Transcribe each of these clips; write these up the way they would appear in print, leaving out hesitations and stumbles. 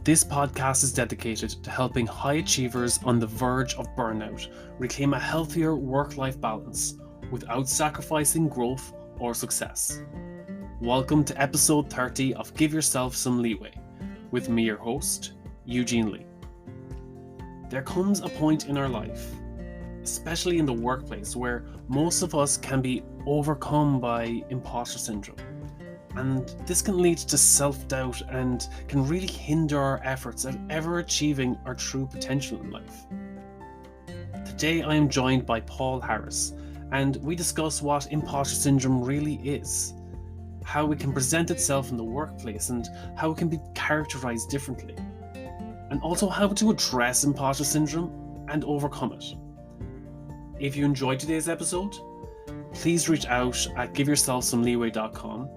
This podcast is dedicated to helping high achievers on the verge of burnout reclaim a healthier work-life balance without sacrificing growth or success. Welcome to episode 30 of Give Yourself Some Leeway, with me, your host, Eugene Lee. There comes a point in our life, especially in the workplace, where most of us can be overcome by imposter syndrome. And this can lead to self-doubt and can really hinder our efforts at ever achieving our true potential in life. Today I am joined by Paul Harris, and we discuss what imposter syndrome really is, how it can present itself in the workplace and how it can be characterized differently, and also how to address imposter syndrome and overcome it. If you enjoyed today's episode, please reach out at giveyourselfsomeleeway.com,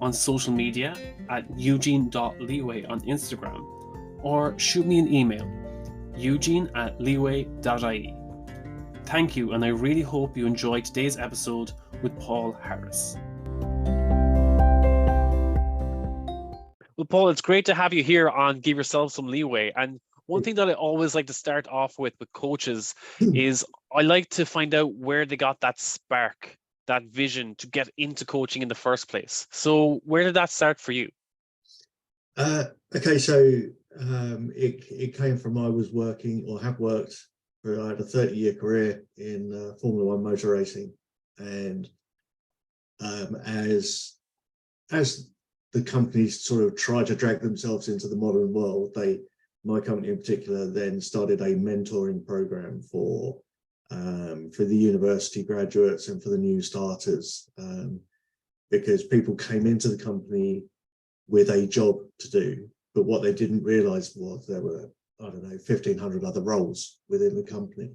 on social media at eugene.leeway on Instagram, or shoot me an email, eugene@leeway.ie. Thank you, and I really hope you enjoyed today's episode with Paul Harris. Well, Paul, it's great to have you here on Give Yourself Some Leeway. And one thing that I always like to start off with coaches is I like to find out where they got that spark, that vision to get into coaching in the first place. So where did that start for you? Okay, so it came from I was working or have worked for, I had a 30-year career in Formula One motor racing, and as the companies sort of try to drag themselves into the modern world, my company in particular then started a mentoring program for the university graduates and for the new starters, because people came into the company with a job to do, but what they didn't realize was there were, 1,500 other roles within the company.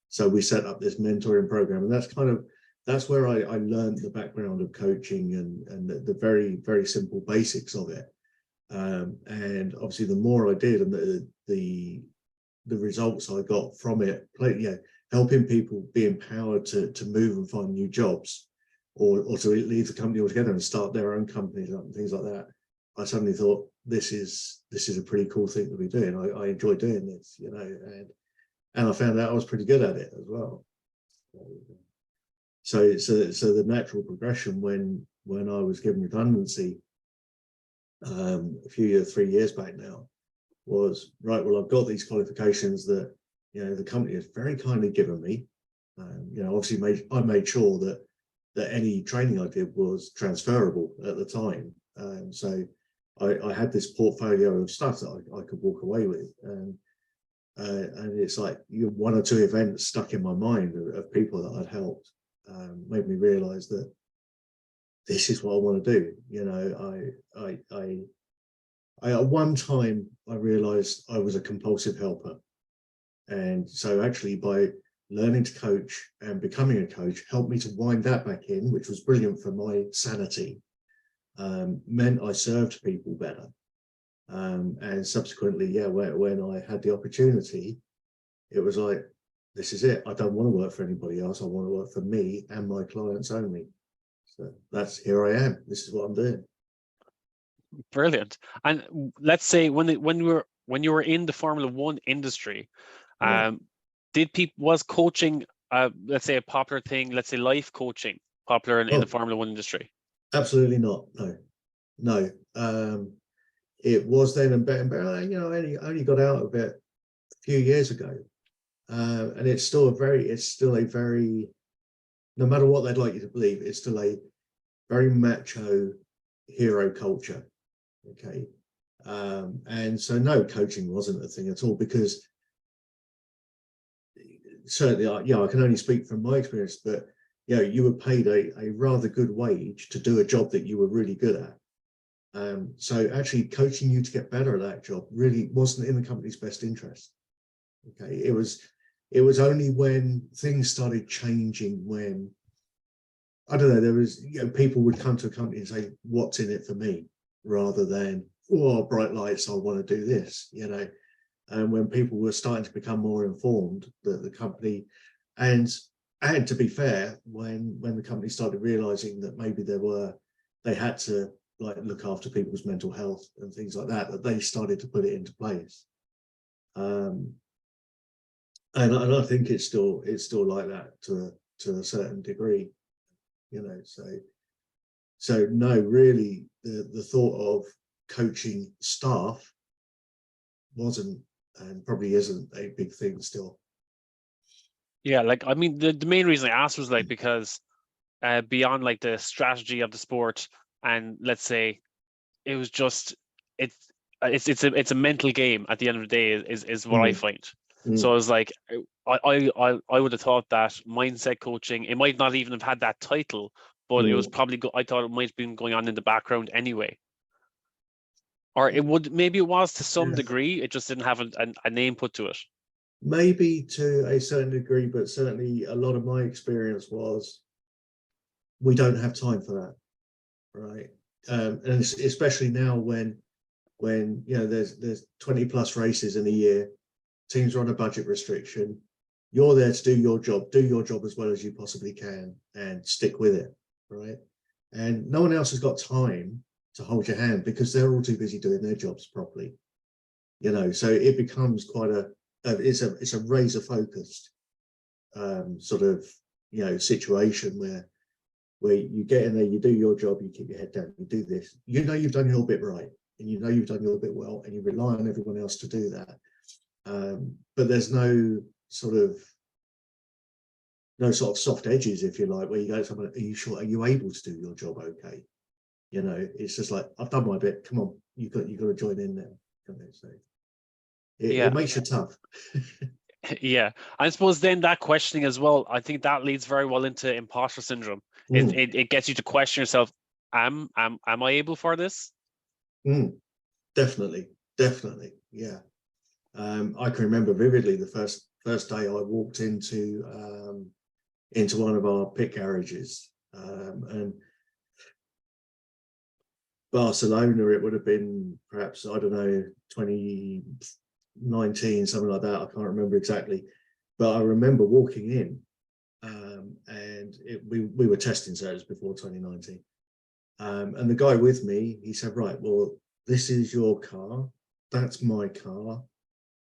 So we set up this mentoring program, and that's where I learned the background of coaching and the very, very simple basics of it. And obviously the more I did and the results I got from it, helping people be empowered to move and find new jobs, or to leave the company altogether and start their own companies and things like that. I suddenly thought, this is a pretty cool thing to be doing. I enjoy doing this, and I found out I was pretty good at it as well. So the natural progression when I was given redundancy a few years, 3 years back now, was right. Well, I've got these qualifications that the company has very kindly given me. Obviously I made sure that any training I did was transferable at the time. So I had this portfolio of stuff that I could walk away with, and it's like one or two events stuck in my mind of people that I'd helped, made me realize that this is what I want to do. I at one time I realized I was a compulsive helper. And so actually by learning to coach and becoming a coach helped me to wind that back in, which was brilliant for my sanity, meant I served people better. And subsequently, when I had the opportunity, it was like, this is it. I don't want to work for anybody else. I want to work for me and my clients only. So here I am. This is what I'm doing. Brilliant. And let's say when you were in the Formula One industry, was coaching, let's say, a popular thing? Let's say life coaching popular in the Formula One industry? Absolutely not. No. It was then and better. I only got out of it a few years ago, and it's still a very, no matter what they'd like you to believe, it's still a very macho hero culture. Okay, and so no, coaching wasn't a thing at all, because certainly, I can only speak from my experience, but you were paid a rather good wage to do a job that you were really good at. So actually coaching you to get better at that job really wasn't in the company's best interest. Okay, it was only when things started changing, when I don't know, there was people would come to a company and say, what's in it for me, rather than, oh, bright lights, I want to do this, and when people were starting to become more informed, the company, and to be fair, when the company started realizing that maybe they had to like look after people's mental health and things like that, that they started to put it into place. And I think it's still like that to a certain degree, you know. So no, really, the thought of coaching staff wasn't, and probably isn't, a big thing still. Yeah, like I mean, the main reason I asked was like because beyond like the strategy of the sport, and let's say it was just it's a mental game at the end of the day is what I find. So I was like, I would have thought that mindset coaching, it might not even have had that title, but it was probably I thought it might have been going on in the background anyway. Or maybe it was to some degree, it just didn't have a name put to it. Maybe to a certain degree, but certainly a lot of my experience was we don't have time for that, right? And especially now when you know there's 20 plus races in a year, teams are on a budget restriction, you're there to do your job as well as you possibly can and stick with it, right? And no one else has got time to hold your hand because they're all too busy doing their jobs properly, you know. So it becomes quite it's a razor focused sort of, you know, situation where you get in there, you do your job, you keep your head down, you do this, you know, you've done your bit right, and you know you've done your bit well, and you rely on everyone else to do that. But there's no sort of soft edges, if you like, where you go to someone, are you sure, are you able to do your job okay? You know, it's just like, I've done my bit, come on, you've got to join in now. So it makes you tough. Yeah, I suppose then that questioning as well, I think that leads very well into imposter syndrome. It gets you to question yourself, am I able for this? Definitely, yeah. I can remember vividly the first day I walked into one of our pit garages, and Barcelona, it would have been perhaps, I don't know, 2019, something like that. I can't remember exactly, but I remember walking in, and we were testing, so it was before 2019. And the guy with me, he said, right, well, this is your car, that's my car,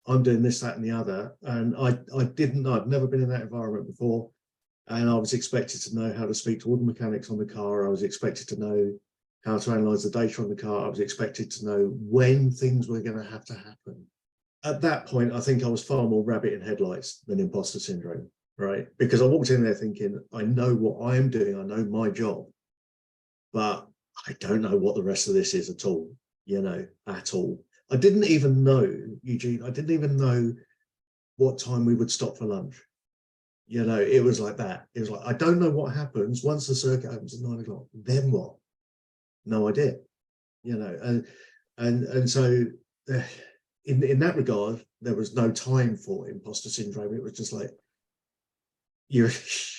I'm doing this, that, and the other. And I didn't know, I'd never been in that environment before. And I was expected to know how to speak to all the mechanics on the car. I was expected to know how to analyze the data on the car. I was expected to know when things were going to happen. At that point, I think I was far more rabbit in headlights than imposter syndrome, right? Because I walked in there thinking, I know what I am doing, I know my job, but I don't know what the rest of this is at all, you know, at all. I didn't even know, Eugene, I didn't even know what time we would stop for lunch. You know, it was like that. It was like, I don't know what happens once the circuit opens at 9 o'clock. Then what? No idea. You know, and so in that regard, there was no time for imposter syndrome. It was just like, you're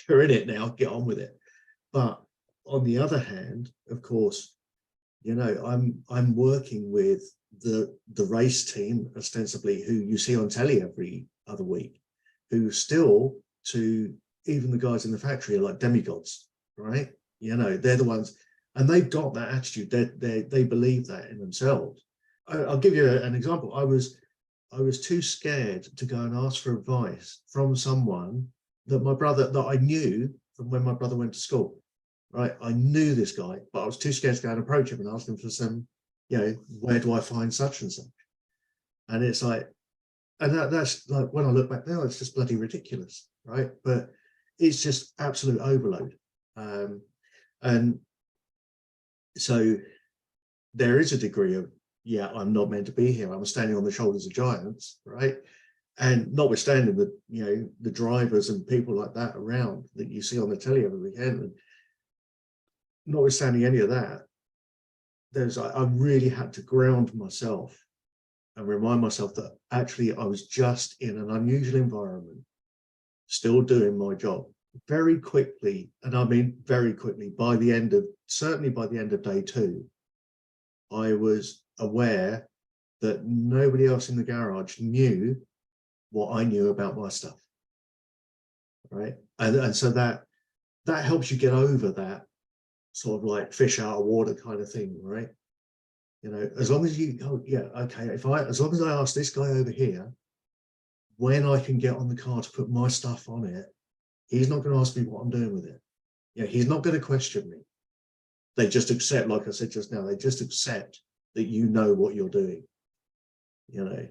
in it now, get on with it. But on the other hand, of course, you know, I'm working with the race team, ostensibly, who you see on telly every other week, who still, to even the guys in the factory, are like demigods, right? You know, they're the ones, and they've got that attitude. They believe that in themselves. I'll give you an example. I was too scared to go and ask for advice from someone that I knew from when my brother went to school. Right, I knew this guy, but I was too scared to go and approach him and ask him for some, you know, where do I find such and such? And it's like, and that's like, when I look back now, it's just bloody ridiculous, right? But it's just absolute overload. And so there is a degree of, yeah, I'm not meant to be here, I'm standing on the shoulders of giants, right? And notwithstanding the, you know, the drivers and people like that around that you see on the telly every weekend, and notwithstanding any of that, I really had to ground myself and remind myself that actually I was just in an unusual environment, still doing my job. Very quickly, and I mean very quickly, certainly by the end of day 2, I was aware that nobody else in the garage knew what I knew about my stuff, right? And so that helps you get over that sort of like fish out of water kind of thing, right? You know, as long as you, oh yeah, okay, as long as I ask this guy over here when I can get on the car to put my stuff on it, he's not going to ask me what I'm doing with it. Yeah, he's not going to question me. They just accept, like I said just now, they just accept that you know what you're doing. You know,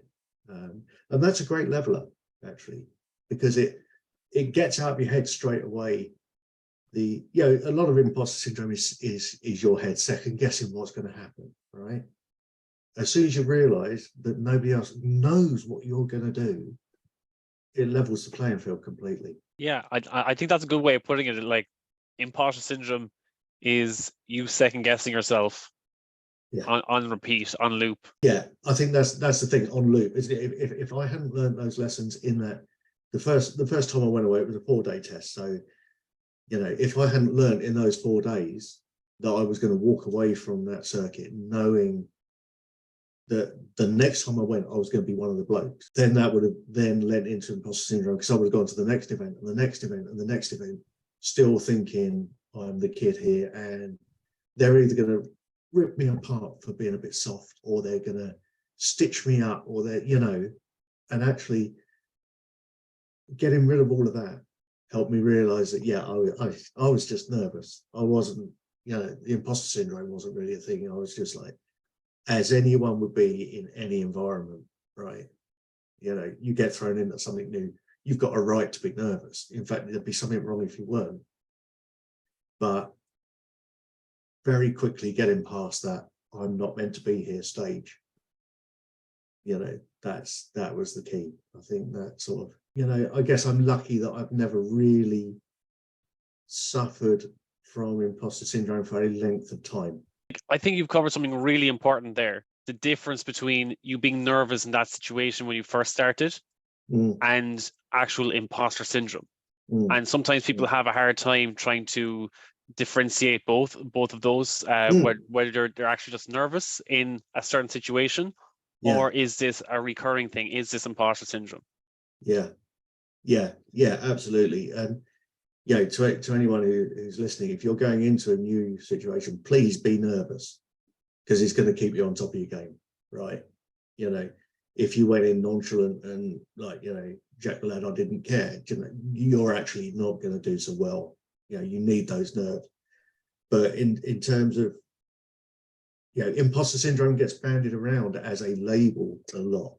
and that's a great leveler actually, because it gets out of your head straight away. A lot of imposter syndrome is your head second guessing what's going to happen, right? As soon as you realize that nobody else knows what you're going to do, it levels the playing field completely. Yeah, I think that's a good way of putting it. Like, imposter syndrome is you second guessing yourself on repeat, on loop. Yeah, I think that's the thing, on loop. If I hadn't learned those lessons in that, the first time I went away, it was a 4-day test. So, you know, if I hadn't learned in those 4 days that I was going to walk away from that circuit knowing that the next time I went, I was going to be one of the blokes, then that would have then led into imposter syndrome, because I would have gone to the next event and the next event and the next event, still thinking I'm the kid here, and they're either going to rip me apart for being a bit soft, or they're going to stitch me up, or they're, you know, and actually getting rid of all of that helped me realize that, yeah, I was just nervous. I wasn't, you know, the imposter syndrome wasn't really a thing. I was just like, as anyone would be in any environment, right? You know, you get thrown into something new, you've got a right to be nervous. In fact, there'd be something wrong if you weren't. But very quickly getting past that I'm not meant to be here stage, you know, that was the key. I think that sort of, you know, I guess I'm lucky that I've never really suffered from imposter syndrome for any length of time. I think you've covered something really important there. The difference between you being nervous in that situation when you first started and actual imposter syndrome. And sometimes people have a hard time trying to differentiate both of those, whether they're actually just nervous in a certain situation, or is this a recurring thing? Is this imposter syndrome? Yeah, absolutely. And you know, to anyone who's listening, if you're going into a new situation, please be nervous, because it's going to keep you on top of your game, right? You know, if you went in nonchalant and like, you know, Jack the lad, I didn't care, you know, you're actually not going to do so well. You know, you need those nerves. But in terms of, you know, imposter syndrome gets bandied around as a label a lot,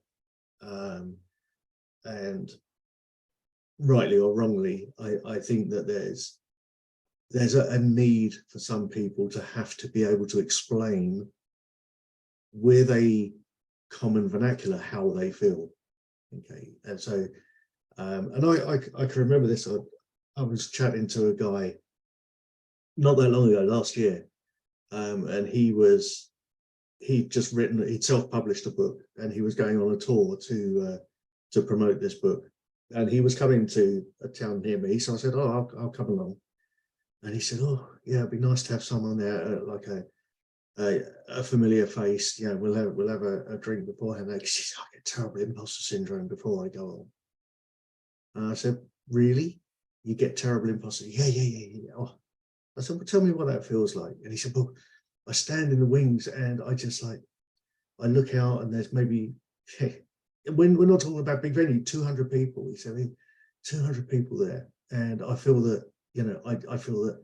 and rightly or wrongly, I think that there's a need for some people to have to be able to explain with a common vernacular how they feel. Okay, and so and I can remember this. I was chatting to a guy not that long ago, last year, and he'd self-published a book, and he was going on a tour to promote this book, and he was coming to a town near me. So I said, "Oh, I'll come along." And he said, "Oh, yeah, it'd be nice to have someone there, like a familiar face. Yeah, we'll have a drink beforehand." Like, I get terrible imposter syndrome before I go on. And I said, "Really? You get terrible imposter?" Yeah. Oh. I said, "Well, tell me what that feels like." And he said, "Well, I stand in the wings and I just like, I look out and there's maybe, when we're not talking about big venue, 200 people." He said, 200 people there. And I feel that, you know, I feel that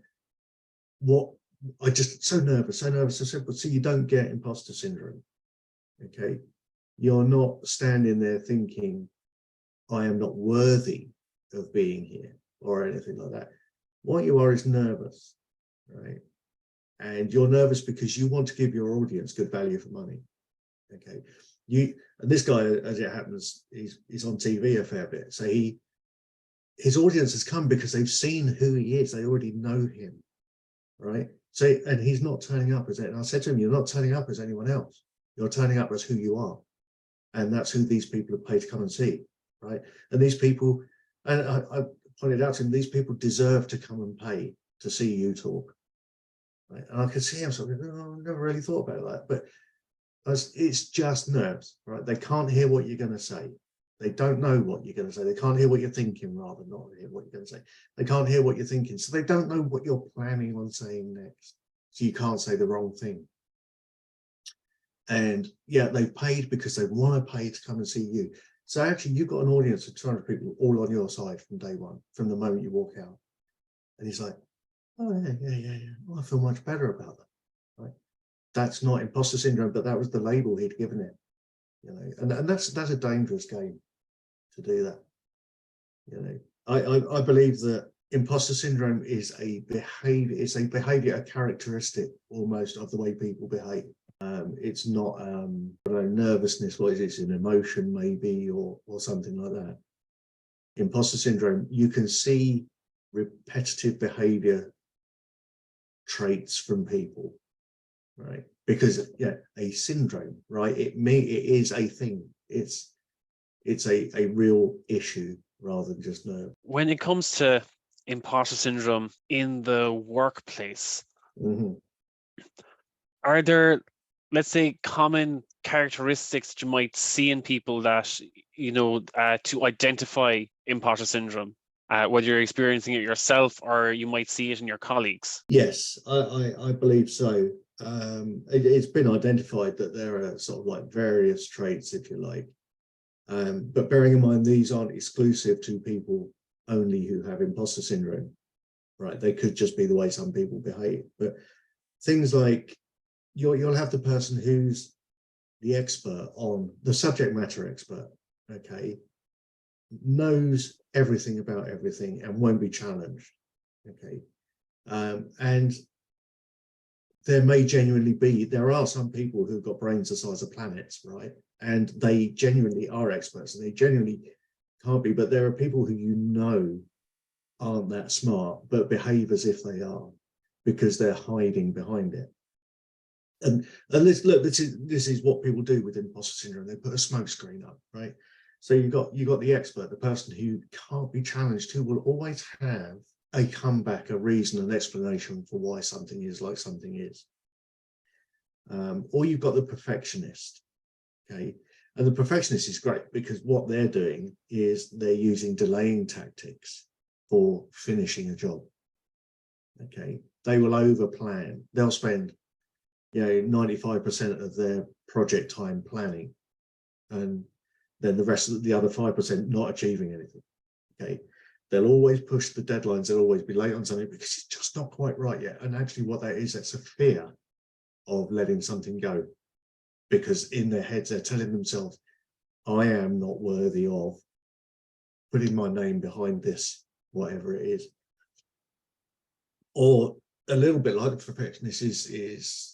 I just so nervous. I said, "But so you don't get imposter syndrome, okay? You're not standing there thinking, I am not worthy of being here or anything like that. What you are is nervous, right? And you're nervous because you want to give your audience good value for money, okay? And this guy, as it happens, he's on TV a fair bit. So his audience has come because they've seen who he is. They already know him, right? So, and he's not turning up as it. And I said to him, "You're not turning up as anyone else. You're turning up as who you are. And that's who these people have paid to come and see, right? And these people," and I pointed out to him, "these people deserve to come and pay to see you talk." Right? And I could see him something, "Oh, I've never really thought about that." But it's just nerves, right? They can't hear what you're going to say. They don't know what you're going to say. They can't hear what you're thinking, rather, not hear what you're going to say. They can't hear what you're thinking. So they don't know what you're planning on saying next. so you can't say the wrong thing. And yeah, they've paid because they want to pay to come and see you. So actually, you've got an audience of 200 people all on your side from day one, from the moment you walk out. And he's like, oh yeah. Oh, I feel much better about that. Right? That's not imposter syndrome, but that was the label he'd given it. You know, and that's a dangerous game to do that. You know, I believe that imposter syndrome is a behavior. It's a behavior, a characteristic almost of the way people behave. It's not nervousness. What is it? It's an emotion maybe, or something like that. Imposter syndrome, you can see repetitive behavior traits from people, right? Because yeah, a syndrome, right? It is a thing. It's a real issue rather than just nerve. When it comes to imposter syndrome in the workplace, are there, let's say, common characteristics that you might see in people that, you know, to identify imposter syndrome, whether you're experiencing it yourself or you might see it in your colleagues? Yes, I believe so. It's been identified that there are sort of like various traits, if you like. But bearing in mind, these aren't exclusive to people only who have imposter syndrome, right? They could just be the way some people behave. But things like you'll have the person who's the expert on the subject matter expert, okay, knows everything about everything and won't be challenged, okay. And there are some people who've got brains the size of planets, right? And they genuinely are experts and they genuinely can't be, but there are people who you know aren't that smart, but behave as if they are because they're hiding behind it. And this is what people do with imposter syndrome. They put a smoke screen up, right? So you got the expert, the person who can't be challenged, who will always have a comeback, a reason, an explanation for why something is like something is. Or you've got the perfectionist, okay? And the perfectionist is great because what they're doing is they're using delaying tactics for finishing a job, okay? They will over plan. They'll spend 95% of their project time planning, and then the rest of the other 5% not achieving anything. Okay, they'll always push the deadlines. They'll always be late on something because it's just not quite right yet. And actually, what that is, that's a fear of letting something go, because in their heads they're telling themselves, "I am not worthy of putting my name behind this, whatever it is." Or a little bit like the perfectionist is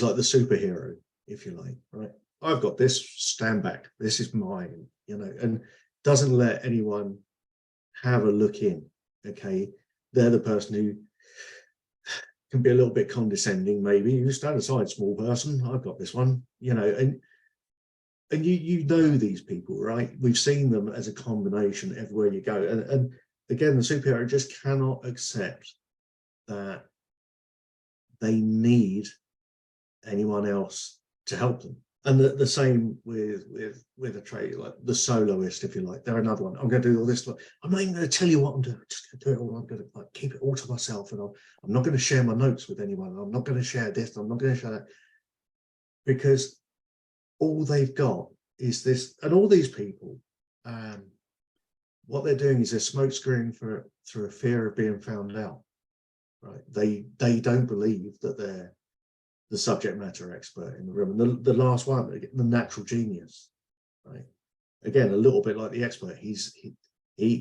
like the superhero, if you like, right? I've got this, stand back, this is mine, and doesn't let anyone have a look in, okay? They're the person who can be a little bit condescending, maybe. You stand aside, small person, I've got this one, and you know these people, right? We've seen them as a combination everywhere you go. And again, the superhero just cannot accept that they need anyone else to help them. And the same with a trait like the soloist, if you like. They're another one. I'm going to do all this. I'm not even going to tell you what I'm doing. I'm just going to do it all. I'm going to keep it all to myself, and I'm not going to share my notes with anyone. I'm not going to share this. I'm not going to share that, because all they've got is this. And all these people, what they're doing is they're smokescreening through a fear of being found out. Right? They don't believe that they're the subject matter expert in the room. And the last one, the natural genius, right? Again, a little bit like the expert. He,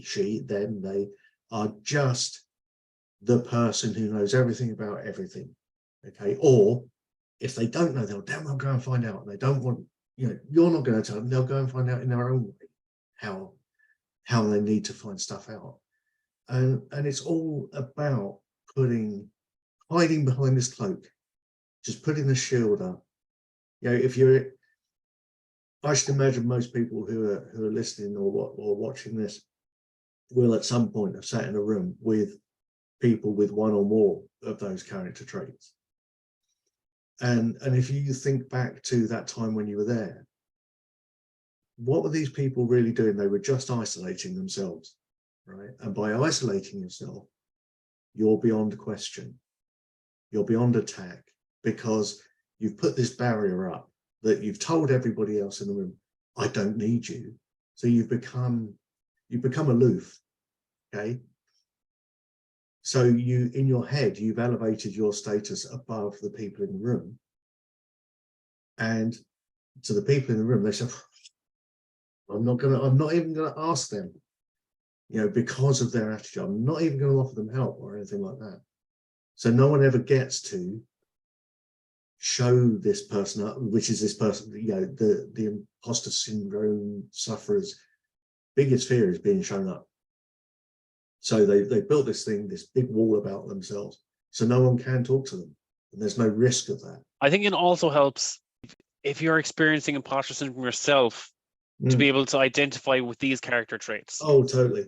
she, them, they are just the person who knows everything about everything, okay? Or if they don't know, they'll damn well go and find out. And they don't want, you're not going to tell them. They'll go and find out in their own way how they need to find stuff out. And it's all about hiding behind this cloak, just putting the shield up. I should imagine most people who are listening or watching this will at some point have sat in a room with people with one or more of those character traits. And if you think back to that time when you were there, what were these people really doing? They were just isolating themselves, right? And by isolating yourself, you're beyond question. you're beyond attack, because you've put this barrier up that you've told everybody else in the room, I don't need you. So you've become aloof. Okay. So you, in your head, you've elevated your status above the people in the room. And to the people in the room, they say, I'm not even gonna ask them, you know, because of their attitude. I'm not even going to offer them help or anything like that. So no one ever gets to show this person up, which is this person, you know, the imposter syndrome sufferers' biggest fear is being shown up. So they built this thing, this big wall about themselves, so no one can talk to them, and there's no risk of that. I think it also helps if you're experiencing imposter syndrome yourself to be able to identify with these character traits. Oh, totally.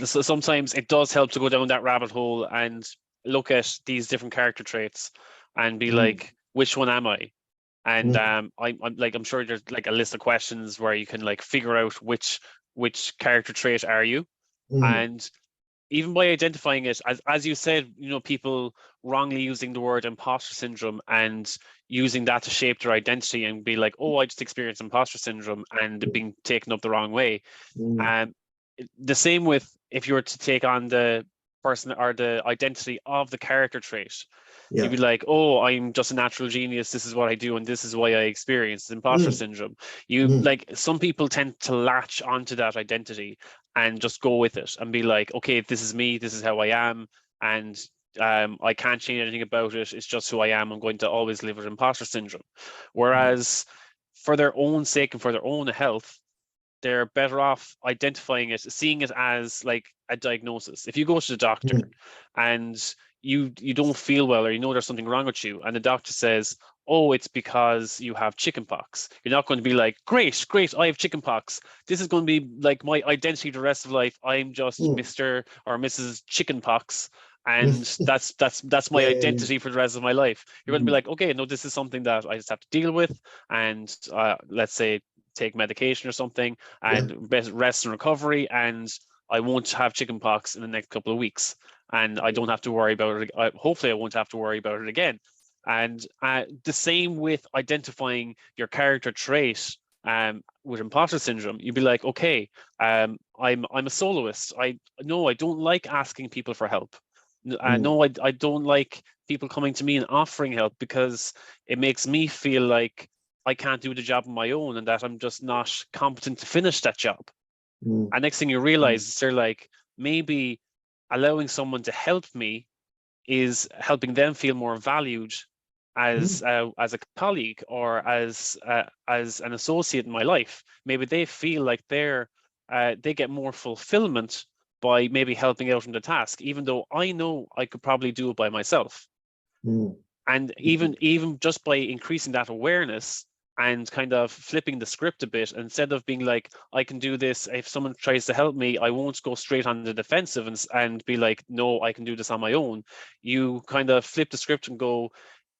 Sometimes it does help to go down that rabbit hole and look at these different character traits and be like, which one am I? And I'm sure there's like a list of questions where you can like figure out which character trait are you. And even by identifying it, as you said, you know, people wrongly using the word imposter syndrome and using that to shape their identity and be like, oh, I just experienced imposter syndrome, and being taken up the wrong way. The same with if you were to take on the person or the identity of the character trait. You'd be like, oh, I'm just a natural genius, this is what I do, and this is why I experienced imposter syndrome. Like, some people tend to latch onto that identity and just go with it and be like, okay, this is me, this is how I am, and I can't change anything about it, it's just who I am, I'm going to always live with imposter syndrome. Whereas for their own sake and for their own health, they're better off identifying it, seeing it as like a diagnosis. If you go to the doctor and you don't feel well, or you know there's something wrong with you, and the doctor says, oh, it's because you have chickenpox, you're not going to be like, great, I have chickenpox, this is going to be like my identity the rest of life, I'm just Mr. or Mrs. Chickenpox, and that's my identity for the rest of my life. You're going to be like, okay, no, this is something that I just have to deal with, and let's say take medication or something, and rest and recovery, and I won't have chickenpox in the next couple of weeks, and I don't have to worry about it. Hopefully I won't have to worry about it again. And the same with identifying your character trait with imposter syndrome. You'd be like, okay, I'm a soloist. I don't like asking people for help. No, I don't like people coming to me and offering help, because it makes me feel like I can't do the job on my own and that I'm just not competent to finish that job. And next thing you realize is they're like, maybe allowing someone to help me is helping them feel more valued as a colleague or as an associate in my life. Maybe they feel like they get more fulfillment by maybe helping out in the task, even though I know I could probably do it by myself. And even just by increasing that awareness and kind of flipping the script a bit, instead of being like, I can do this, if someone tries to help me, I won't go straight on the defensive and be like, no, I can do this on my own. You kind of flip the script and go,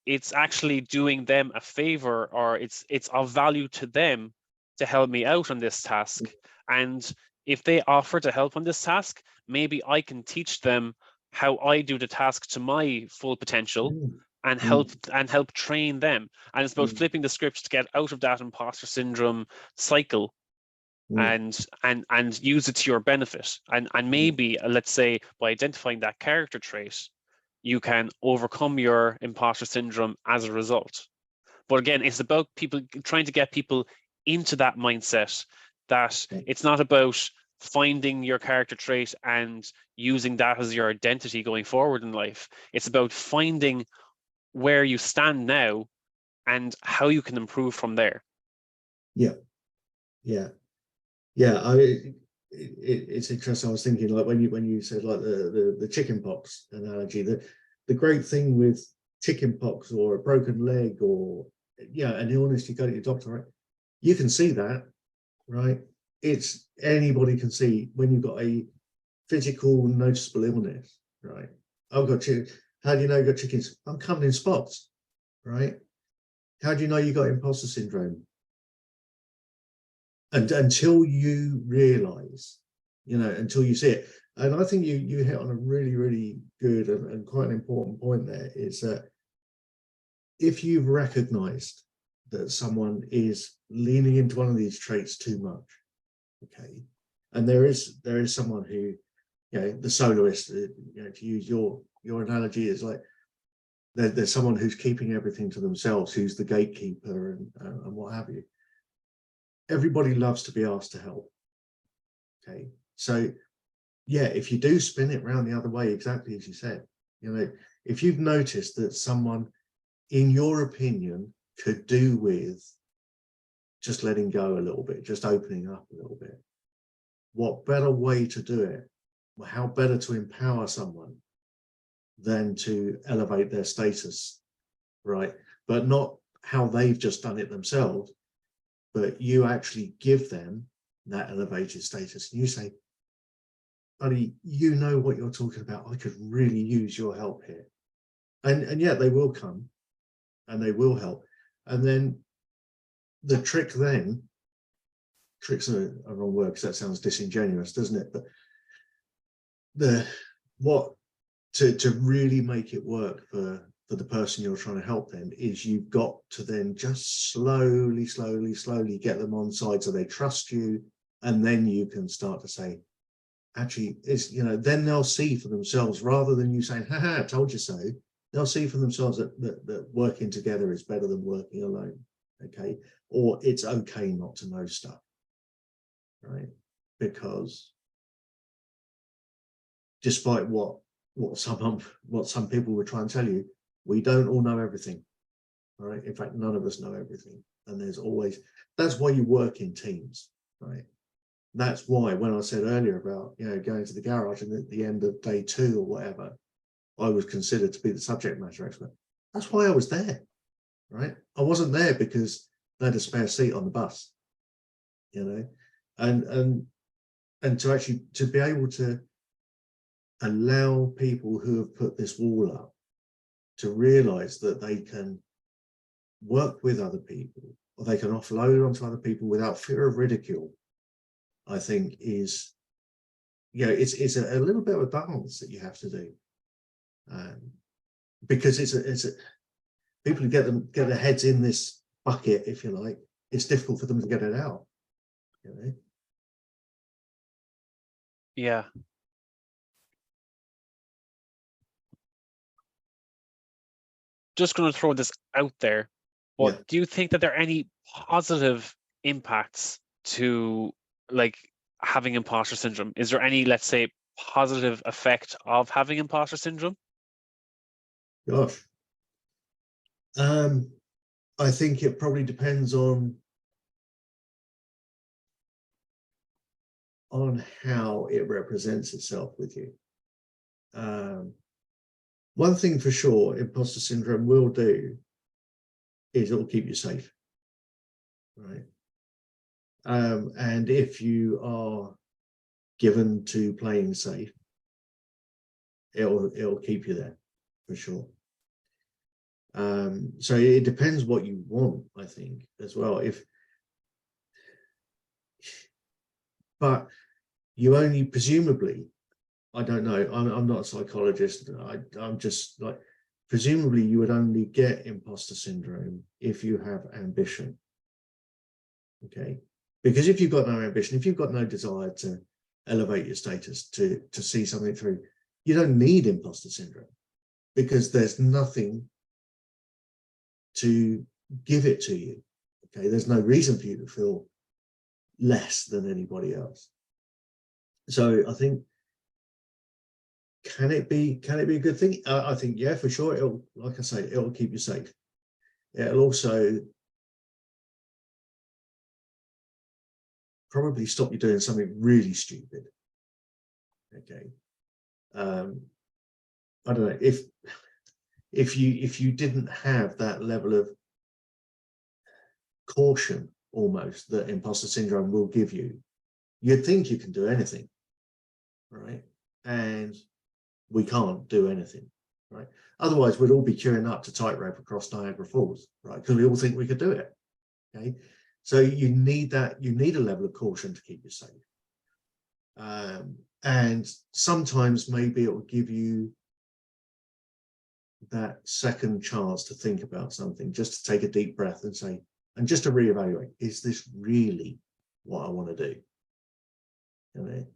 it's actually doing them a favor, or it's of value to them to help me out on this task. And if they offer to help on this task, maybe I can teach them how I do the task to my full potential, and help train them. And it's about flipping the script to get out of that imposter syndrome cycle and use it to your benefit. And maybe, let's say, by identifying that character trait, you can overcome your imposter syndrome as a result. But again, it's about people trying to get people into that mindset, that it's not about finding your character trait and using that as your identity going forward in life. It's about finding where you stand now and how you can improve from there. It's interesting. I was thinking, like, when you said like the chickenpox analogy, the great thing with chickenpox or a broken leg or an illness, you go to your doctor, right? You can see that, right? It's anybody can see when you've got a physical noticeable illness, right? I've got chicken. How do you know you got chickens? I'm covered in spots, right? How do you know you got imposter syndrome? And until you realize, until you see it. And I think you hit on a really, really good and quite an important point there, is that if you've recognized that someone is leaning into one of these traits too much, okay, and there is someone who, the soloist, to use your analogy, is like there's someone who's keeping everything to themselves, who's the gatekeeper and what have you. Everybody loves to be asked to help. Okay, so yeah, if you do spin it around the other way, exactly as you said, if you've noticed that someone, in your opinion, could do with just letting go a little bit, just opening up a little bit, what better way to do it? Well, how better to empower someone than to elevate their status, right? But not how they've just done it themselves, but you actually give them that elevated status. And you say, buddy, you know what you're talking about. I could really use your help here. And yet they will come and they will help. And then the trick then, trick's a wrong word because that sounds disingenuous, doesn't it? But to really make it work for the person you're trying to help then, is you've got to then just slowly get them on side so they trust you. And then you can start to say, actually, then they'll see for themselves, rather than you saying, haha, I told you so. They'll see for themselves that working together is better than working alone. Okay. Or it's okay not to know stuff, right? Because despite what some people would try and tell you, we don't all know everything. All right. In fact, none of us know everything. And that's why you work in teams, right? That's why when I said earlier about, going to the garage and at the end of day 2 or whatever, I was considered to be the subject matter expert. That's why I was there, right? I wasn't there because they had a spare seat on the bus, and to actually to be able to allow people who have put this wall up to realize that they can work with other people, or they can offload onto other people without fear of ridicule, I think is, it's a little bit of a balance that you have to do, because it's people who get their heads in this bucket, if you like, it's difficult for them to get it out. Yeah. Just going to throw this out there, but do you think that there are any positive impacts to having imposter syndrome? Is there any, let's say, positive effect of having imposter syndrome? Gosh, I think it probably depends on how it represents itself with you. One thing for sure, imposter syndrome will do is it'll keep you safe, right? And if you are given to playing safe, it'll keep you there for sure. So it depends what you want, I think, as well. But you only presumably, I don't know, I'm not a psychologist, I'm just like, presumably you would only get imposter syndrome if you have ambition. Okay, because if you've got no ambition, if you've got no desire to elevate your status, to see something through, you don't need imposter syndrome, because there's nothing to give it to you. Okay, there's no reason for you to feel less than anybody else. So I think, can it be a good thing? I think, yeah, for sure. It'll, like I say, it'll keep you safe. It'll also probably stop you doing something really stupid. Okay. I don't know, if you didn't have that level of caution almost that imposter syndrome will give you, you'd think you can do anything, right? And we can't do anything, right? Otherwise, we'd all be queuing up to tightrope across Niagara Falls, right? Because we all think we could do it. Okay, so you need a level of caution to keep you safe. And sometimes maybe it will give you that second chance to think about something, just to take a deep breath and say, and just to reevaluate, is this really what I want to do? You know,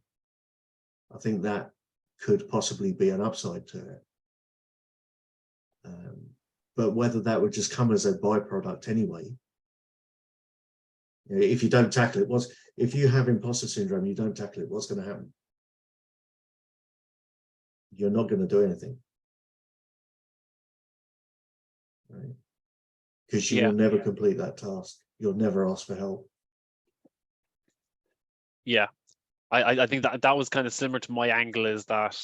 I think that could possibly be an upside to it. But whether that would just come as a byproduct anyway, you know, if you don't tackle it, if you have imposter syndrome, you don't tackle it, what's going to happen? You're not going to do anything, right? Because you will never complete that task. You'll never ask for help. Yeah, I think that was kind of similar to my angle, is that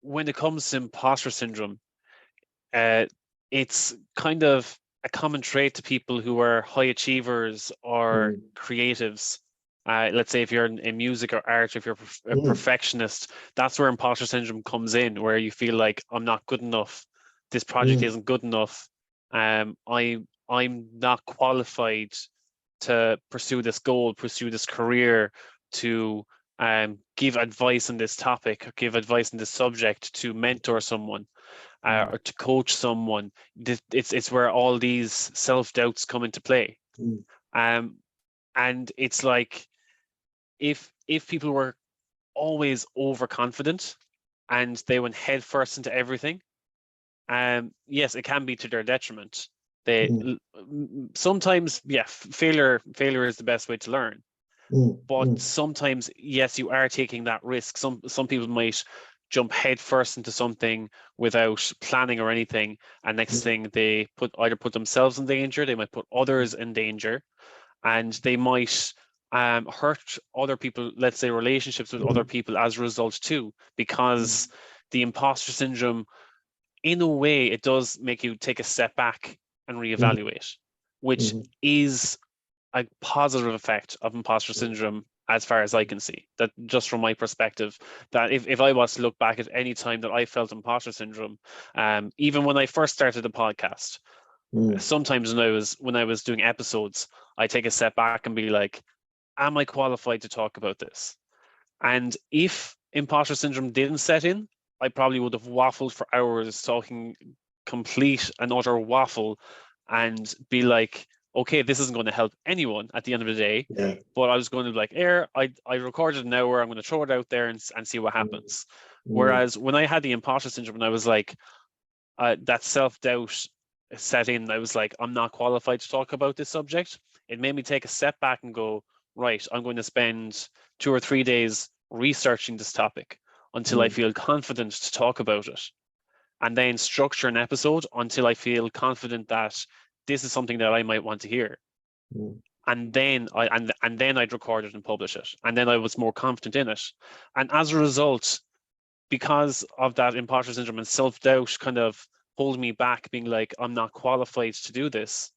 when it comes to imposter syndrome, it's kind of a common trait to people who are high achievers or creatives. Let's say if you're in music or art, if you're a perfectionist, that's where imposter syndrome comes in, where you feel like, I'm not good enough. This project isn't good enough. I'm not qualified to pursue this goal, pursue this career, to give advice on this topic, give advice on this subject, to mentor someone. Or to coach someone. It's where all these self-doubts come into play. And it's like, if people were always overconfident and they went head first into everything, yes, it can be to their detriment. They sometimes, failure is the best way to learn. But sometimes, yes, you are taking that risk. Some people might jump head first into something without planning or anything, and next thing they either put themselves in danger, they might put others in danger, and they might hurt other people, let's say relationships with other people as a result too, because the imposter syndrome, in a way, it does make you take a step back and reevaluate, which is a positive effect of imposter syndrome, as far as I can see. That, just from my perspective, that if I was to look back at any time that I felt imposter syndrome, even when I first started the podcast, sometimes when I was doing episodes, I take a step back and be like, am I qualified to talk about this? And if imposter syndrome didn't set in, I probably would have waffled for hours, talking complete and utter waffle, and be like, okay, this isn't going to help anyone at the end of the day. But I was going to be like, I recorded an hour, I'm going to throw it out there and see what happens. Whereas when I had the imposter syndrome, and I was like, that self-doubt set in, I was like, I'm not qualified to talk about this subject. It made me take a step back and go, right, I'm going to spend 2 or 3 days researching this topic until I feel confident to talk about it, and then structure an episode until I feel confident that this is something that I might want to hear. And then I'd record it and publish it, and then I was more confident in it. And as a result, because of that imposter syndrome and self-doubt kind of holding me back, being like, I'm not qualified to do this,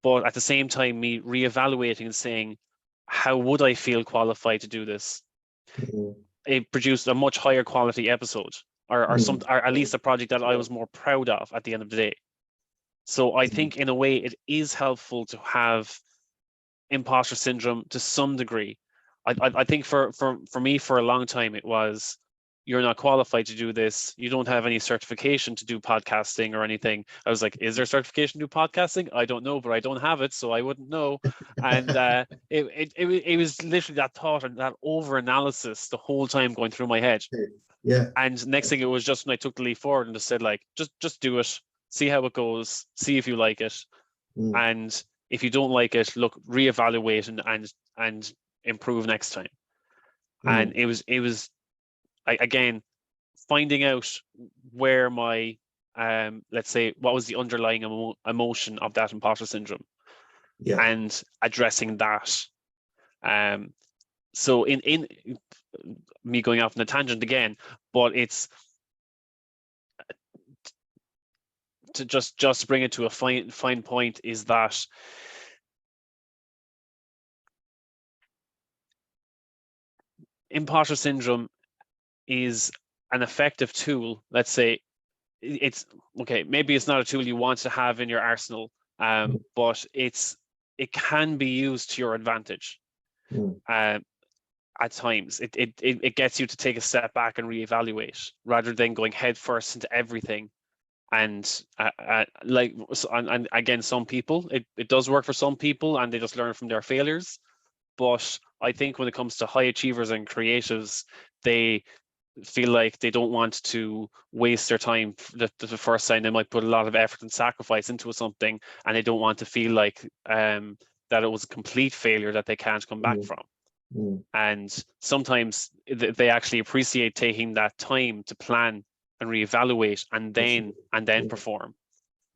but at the same time, me reevaluating and saying, how would I feel qualified to do this? It produced a much higher quality episode, or at least a project that I was more proud of at the end of the day. So I think, in a way, it is helpful to have imposter syndrome to some degree. I think for me, for a long time, it was, you're not qualified to do this. You don't have any certification to do podcasting or anything. I was like, is there certification to do podcasting? I don't know, but I don't have it, so I wouldn't know. And it was literally that thought and that over analysis the whole time going through my head. And next thing, it was just when I took the leap forward and just said, like, just do it, see how it goes, see if you like it, and if you don't like it, look, reevaluate and improve next time. And it was again, finding out where my let's say, what was the underlying emotion of that imposter syndrome, and addressing that. So in me going off on a tangent again, but it's to just bring it to a fine point, is that imposter syndrome is an effective tool. Let's say it's okay, maybe it's not a tool you want to have in your arsenal, but it can be used to your advantage. at times. It gets you to take a step back and reevaluate rather than going head first into everything. And and again, some people, it does work for some people and they just learn from their failures. But I think when it comes to high achievers and creatives, they feel like they don't want to waste their time the first time. They might put a lot of effort and sacrifice into something, and they don't want to feel like that it was a complete failure that they can't come back from. And sometimes they actually appreciate taking that time to plan and reevaluate and then perform.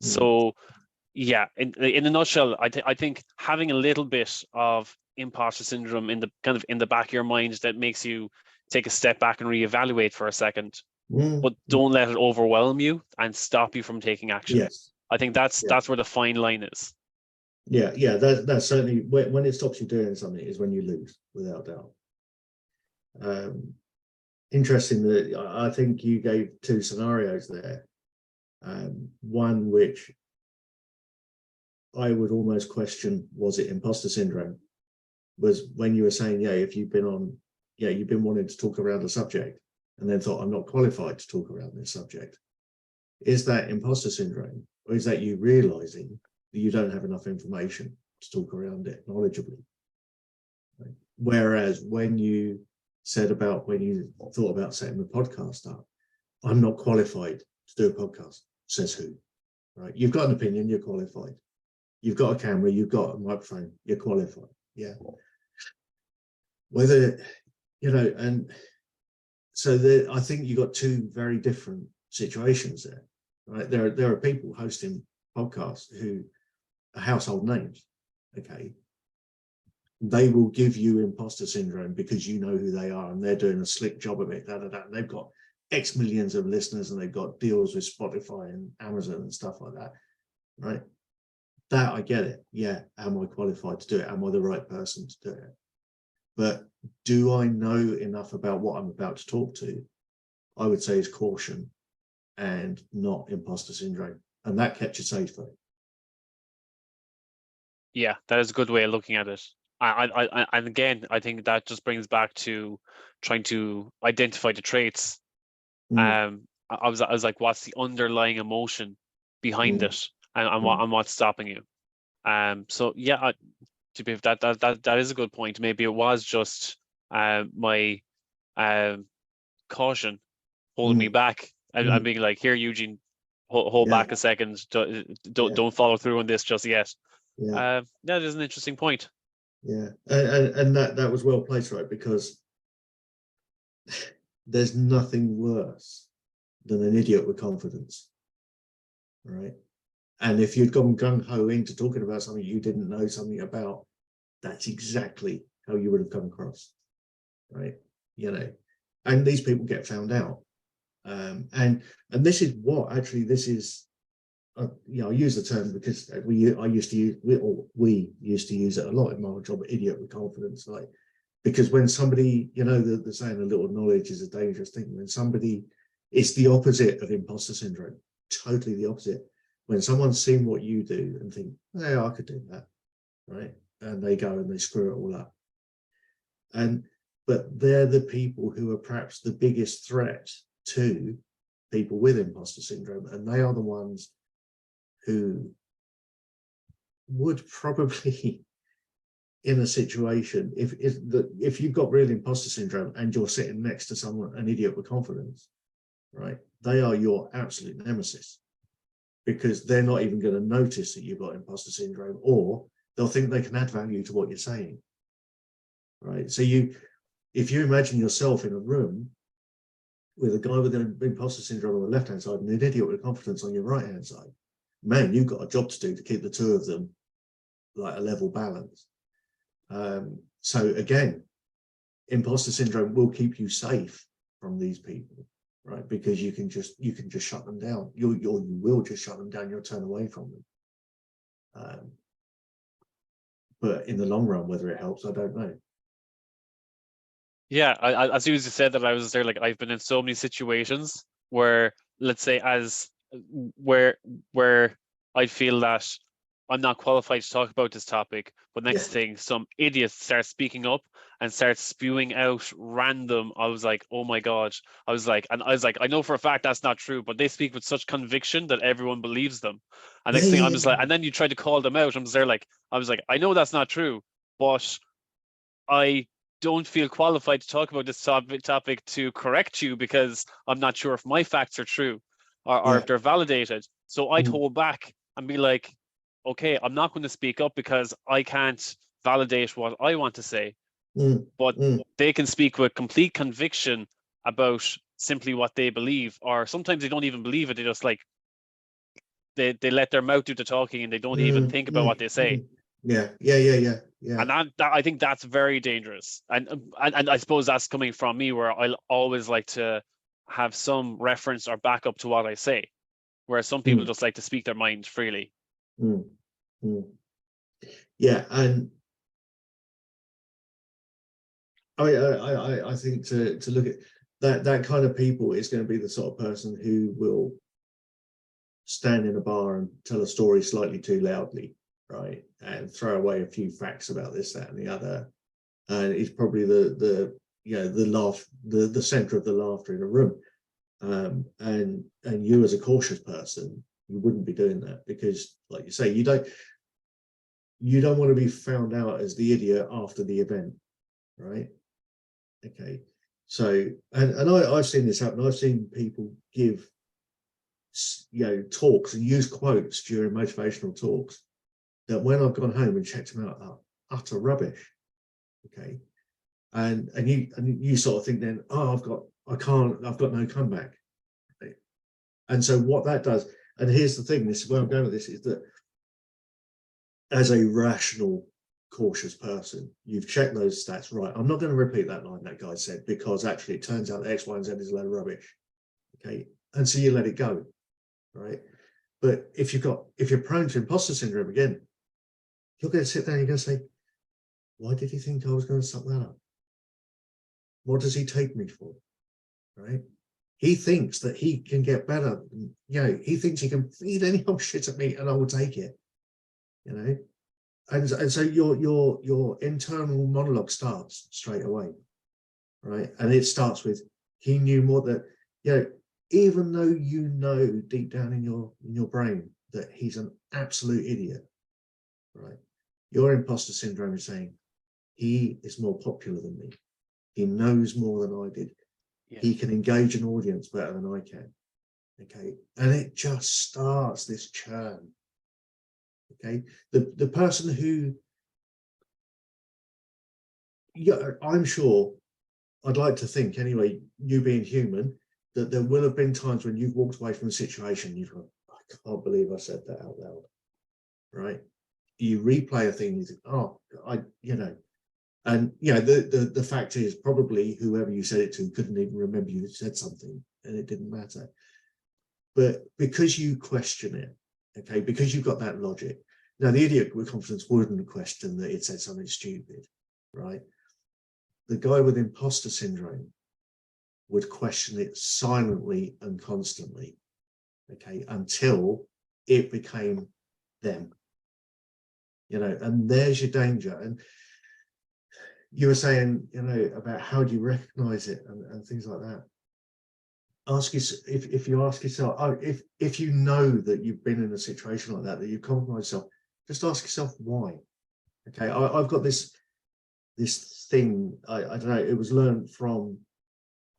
So yeah, in a nutshell, I think having a little bit of imposter syndrome in the back of your mind that makes you take a step back and reevaluate for a second, but don't let it overwhelm you and stop you from taking action. Yes. I think that's where the fine line is. Yeah, that's certainly when it stops you doing something is when you lose, without doubt. Interesting that I think you gave two scenarios there. One which I would almost question, was it imposter syndrome? Was when you were saying, if you've been wanting to talk around a subject and then thought, I'm not qualified to talk around this subject. Is that imposter syndrome, or is that you realizing that you don't have enough information to talk around it knowledgeably? Right? Whereas when you when you thought about setting the podcast up, I'm not qualified to do a podcast. Says who? Right? You've got an opinion, you're qualified. You've got a camera, you've got a microphone, you're qualified. Yeah. Whether, and so I think you got two very different situations there. Right? There are people hosting podcasts who are household names. Okay. They will give you imposter syndrome because you know who they are and they're doing a slick job of it. And they've got X millions of listeners and they've got deals with Spotify and Amazon and stuff like that. Right? That I get it. Yeah. Am I qualified to do it? Am I the right person to do it? But do I know enough about what I'm about to talk to? I would say is caution and not imposter syndrome. And that kept you safe though. Yeah, that is a good way of looking at it. And again, I think that just brings back to trying to identify the traits. I was like, what's the underlying emotion behind it, and what's stopping you? So yeah, to be that is a good point. Maybe it was just my caution holding me back. I'm being like, here, Eugene, hold back a second. Don't follow through on this just yet. That is an interesting point. Yeah, and that was well placed, right? Because there's nothing worse than an idiot with confidence, right? And if you'd gone gung-ho into talking about something you didn't know something about, that's exactly how you would have come across, right? And these people get found out. And this is what actually this is. I use the term because we used to use it a lot in my job, idiot with confidence, like, because when somebody, the saying a little knowledge is a dangerous thing. When somebody, it's the opposite of imposter syndrome, totally the opposite. When someone's seen what you do and think, I could do that, right? And they go and they screw it all up. But they're the people who are perhaps the biggest threat to people with imposter syndrome, and they are the ones who would probably, in a situation, if you've got real imposter syndrome and you're sitting next to someone, an idiot with confidence, right? They are your absolute nemesis, because they're not even going to notice that you've got imposter syndrome, or they'll think they can add value to what you're saying, right? So if you imagine yourself in a room with a guy with an imposter syndrome on the left-hand side and an idiot with confidence on your right-hand side, man, you've got a job to do to keep the two of them like a level balance. So again, imposter syndrome will keep you safe from these people, right? Because you can just shut them down. You will just shut them down. You'll turn away from them. But in the long run, whether it helps, I don't know. Yeah, as soon as you said that, I was there like, I've been in so many situations where, let's say, where I feel that I'm not qualified to talk about this topic. But next thing, some idiot starts speaking up and starts spewing out random. I was like, oh my God. I was like, I know for a fact that's not true, but they speak with such conviction that everyone believes them. And next thing, I'm just like, and then you try to call them out. I was like, I know that's not true, but I don't feel qualified to talk about this topic to correct you because I'm not sure if my facts are true or if they're validated. So I'd hold back and be like, okay, I'm not going to speak up because I can't validate what I want to say. But they can speak with complete conviction about simply what they believe, or sometimes they don't even believe it. They just like they let their mouth do the talking and they don't even think about what they say. Yeah. And that I think that's very dangerous. And I suppose that's coming from me, where I'll always like to have some reference or backup to what I say, whereas some people just like to speak their mind freely. Yeah, and I think to look at that kind of people is going to be the sort of person who will stand in a bar and tell a story slightly too loudly, right, and throw away a few facts about this, that, and the other, and it's probably the center of the laughter in a room. And you as a cautious person, you wouldn't be doing that because, like you say, you don't want to be found out as the idiot after the event, right? Okay, so and I've seen this happen. I've seen people give talks and use quotes during motivational talks that when I've gone home and checked them out are utter rubbish. Okay, and you sort of think then, oh, I've got no comeback. Right? And so what that does, and here's the thing, this is where I'm going with this, is that as a rational, cautious person, you've checked those stats, right? I'm not going to repeat that line that guy said because actually it turns out that X, Y, and Z is a load of rubbish. Okay, and so you let it go, right? But if you're prone to imposter syndrome again, you're going to sit there and you're going to say, why did he think I was going to suck that up? What does he take me for? Right? He thinks that he can get better. He thinks he can feed any old shit at me and I will take it. And so your internal monologue starts straight away, right? And it starts with, he knew more that, even though deep down in your brain that he's an absolute idiot, right? Your imposter syndrome is saying, he is more popular than me. He knows more than I did. Yeah. He can engage an audience better than I can. Okay. And it just starts this churn. Okay. The person who, I'm sure, I'd like to think anyway, you being human, that there will have been times when you've walked away from a situation, you've gone, I can't believe I said that out loud. Right. You replay a thing, you think, oh, and the fact is probably whoever you said it to couldn't even remember you said something and it didn't matter. But because you question it, okay, because you've got that logic. Now the idiot with confidence wouldn't question that it said something stupid, right? The guy with imposter syndrome would question it silently and constantly, okay, until it became them. And there's your danger. And you were saying, about how do you recognize it and things like that. Ask yourself, if you ask yourself, if you know that you've been in a situation like that you've compromised yourself, just ask yourself why. Okay, I've got this thing. I don't know. It was learned from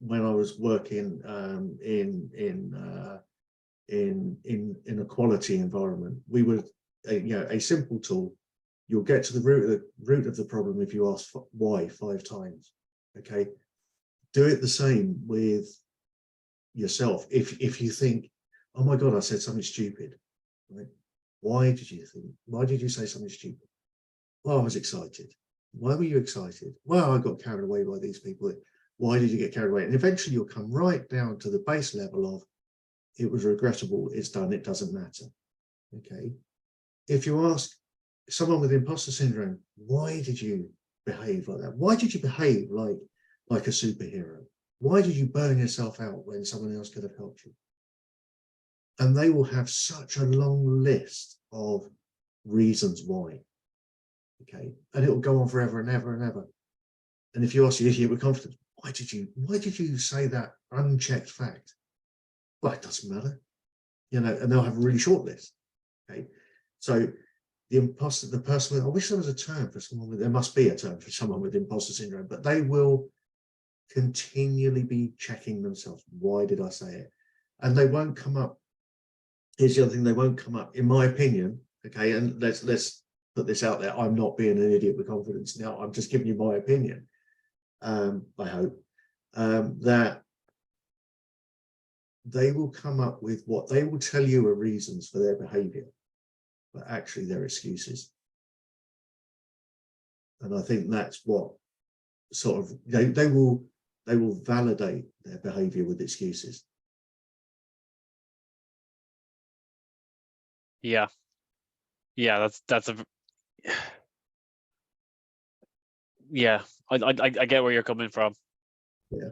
when I was working in a quality environment. We would, a simple tool. You'll get to the root of the problem if you ask why 5 times. Okay, do it the same with yourself. If you think, oh my God, I said something stupid, right? Why did you say something stupid? Well, I was excited. Why were you excited? Well, I got carried away by these people. Why did you get carried away? And eventually you'll come right down to the base level of, it was regrettable, it's done, it doesn't matter. Okay, if you ask someone with imposter syndrome, why did you behave like that? Why did you behave like a superhero? Why did you burn yourself out when someone else could have helped you? And they will have such a long list of reasons why. Okay, and it will go on forever and ever and ever. And if you ask the idiot with confidence, why did you say that unchecked fact? Well, it doesn't matter, and they'll have a really short list. Okay, so the person with, I wish there was a term for someone with, there must be a term for someone with imposter syndrome, but they will continually be checking themselves. Why did I say it? And they won't come up. Here's the other thing, they won't come up, in my opinion. Okay, and let's put this out there. I'm not being an idiot with confidence now. I'm just giving you my opinion. I hope that they will come up with what they will tell you are reasons for their behavior, but actually they're excuses. And I think that's what sort of they will validate their behavior with excuses. Yeah, that's a yeah. I get where you're coming from. Yeah.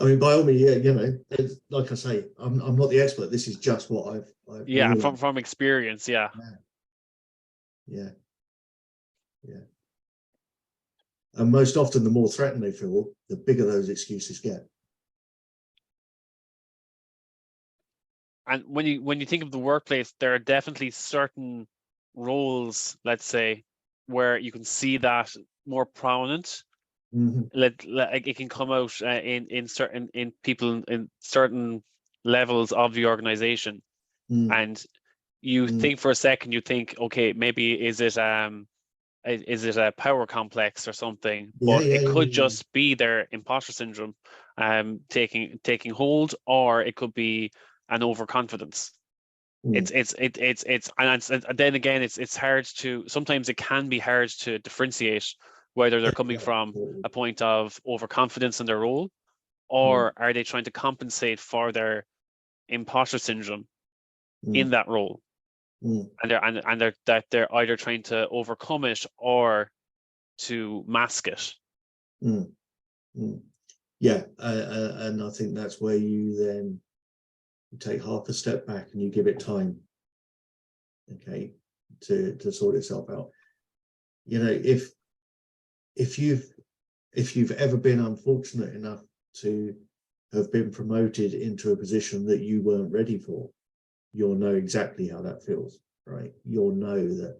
I mean, by all means, yeah, like I say, I'm not the expert. This is just what I've yeah, realized. from experience, yeah. Yeah. And most often, the more threatened they feel, the bigger those excuses get. And when you think of the workplace, there are definitely certain roles, let's say, where you can see that more prominent. Mm-hmm. Like it can come out in people in certain levels of the organization, and you think for a second, you think, okay, maybe is it a power complex or something? But it could just be their imposter syndrome taking hold, or it could be an overconfidence. And then again, it's hard to, sometimes it can be hard to differentiate whether they're coming from a point of overconfidence in their role, or are they trying to compensate for their imposter syndrome in that role. And they're either trying to overcome it or to mask it. Yeah, and I think that's where you then take half a step back and you give it time, okay, to sort itself out. If you've ever been unfortunate enough to have been promoted into a position that you weren't ready for, you'll know exactly how that feels, right? You'll know that,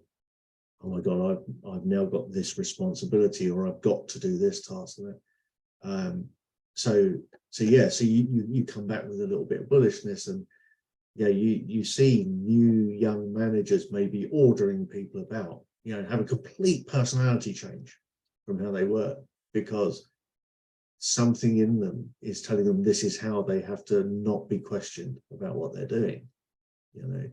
oh my God, I've now got this responsibility, or I've got to do this task. So you come back with a little bit of bullishness, and you see new young managers maybe ordering people about, have a complete personality change from how they were, because something in them is telling them this is how they have to not be questioned about what they're doing, and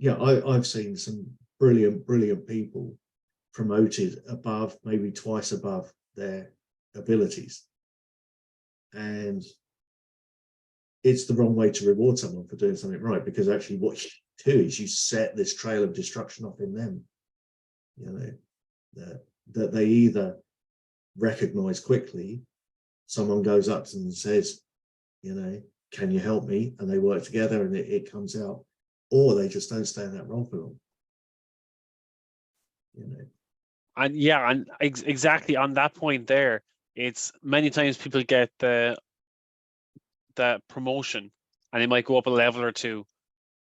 I've seen some brilliant people promoted above, maybe twice above their abilities, and it's the wrong way to reward someone for doing something right, because actually what you do is you set this trail of destruction off in them, that they either recognize quickly, someone goes up to them and says, can you help me, and they work together and it comes out, or they just don't stay in that role for long. And exactly on that point there, it's many times people get the promotion and they might go up a level or two,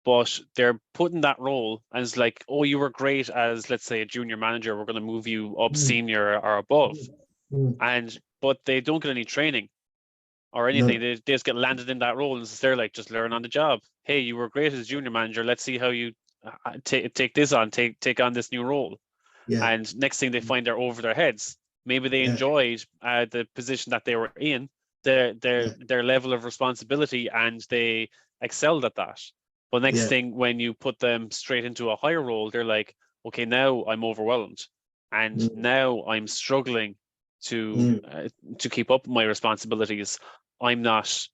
but they're put in that role and it's like, oh, you were great as, let's say, a junior manager, we're going to move you up senior or above. But they don't get any training or anything. No. They just get landed in that role, and they're like, just learn on the job. Hey, you were great as junior manager, let's see how you take this on, take on this new role. And next thing they find, they're over their heads. Maybe they enjoyed the position that they were in, their level of responsibility, and they excelled at that. But next thing, when you put them straight into a higher role, they're like, okay, now I'm overwhelmed, and now I'm struggling to keep up my responsibilities. I'm not,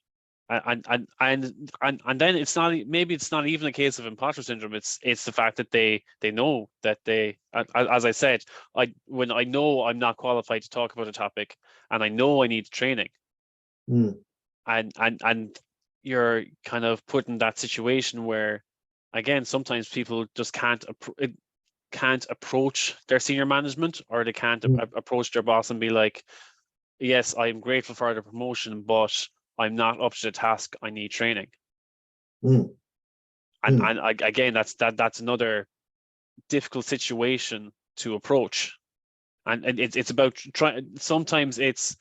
and then it's not, maybe it's not even a case of imposter syndrome. It's the fact that they know that they, as I said, when I know I'm not qualified to talk about a topic, and I know I need training, and you're kind of put in that situation where, again, sometimes people just can't approach their senior management, or they can't approach their boss and be like, yes, I'm grateful for the promotion, but I'm not up to the task. I need training. Mm. And again, that's another difficult situation to approach. And it's about trying. Sometimes it's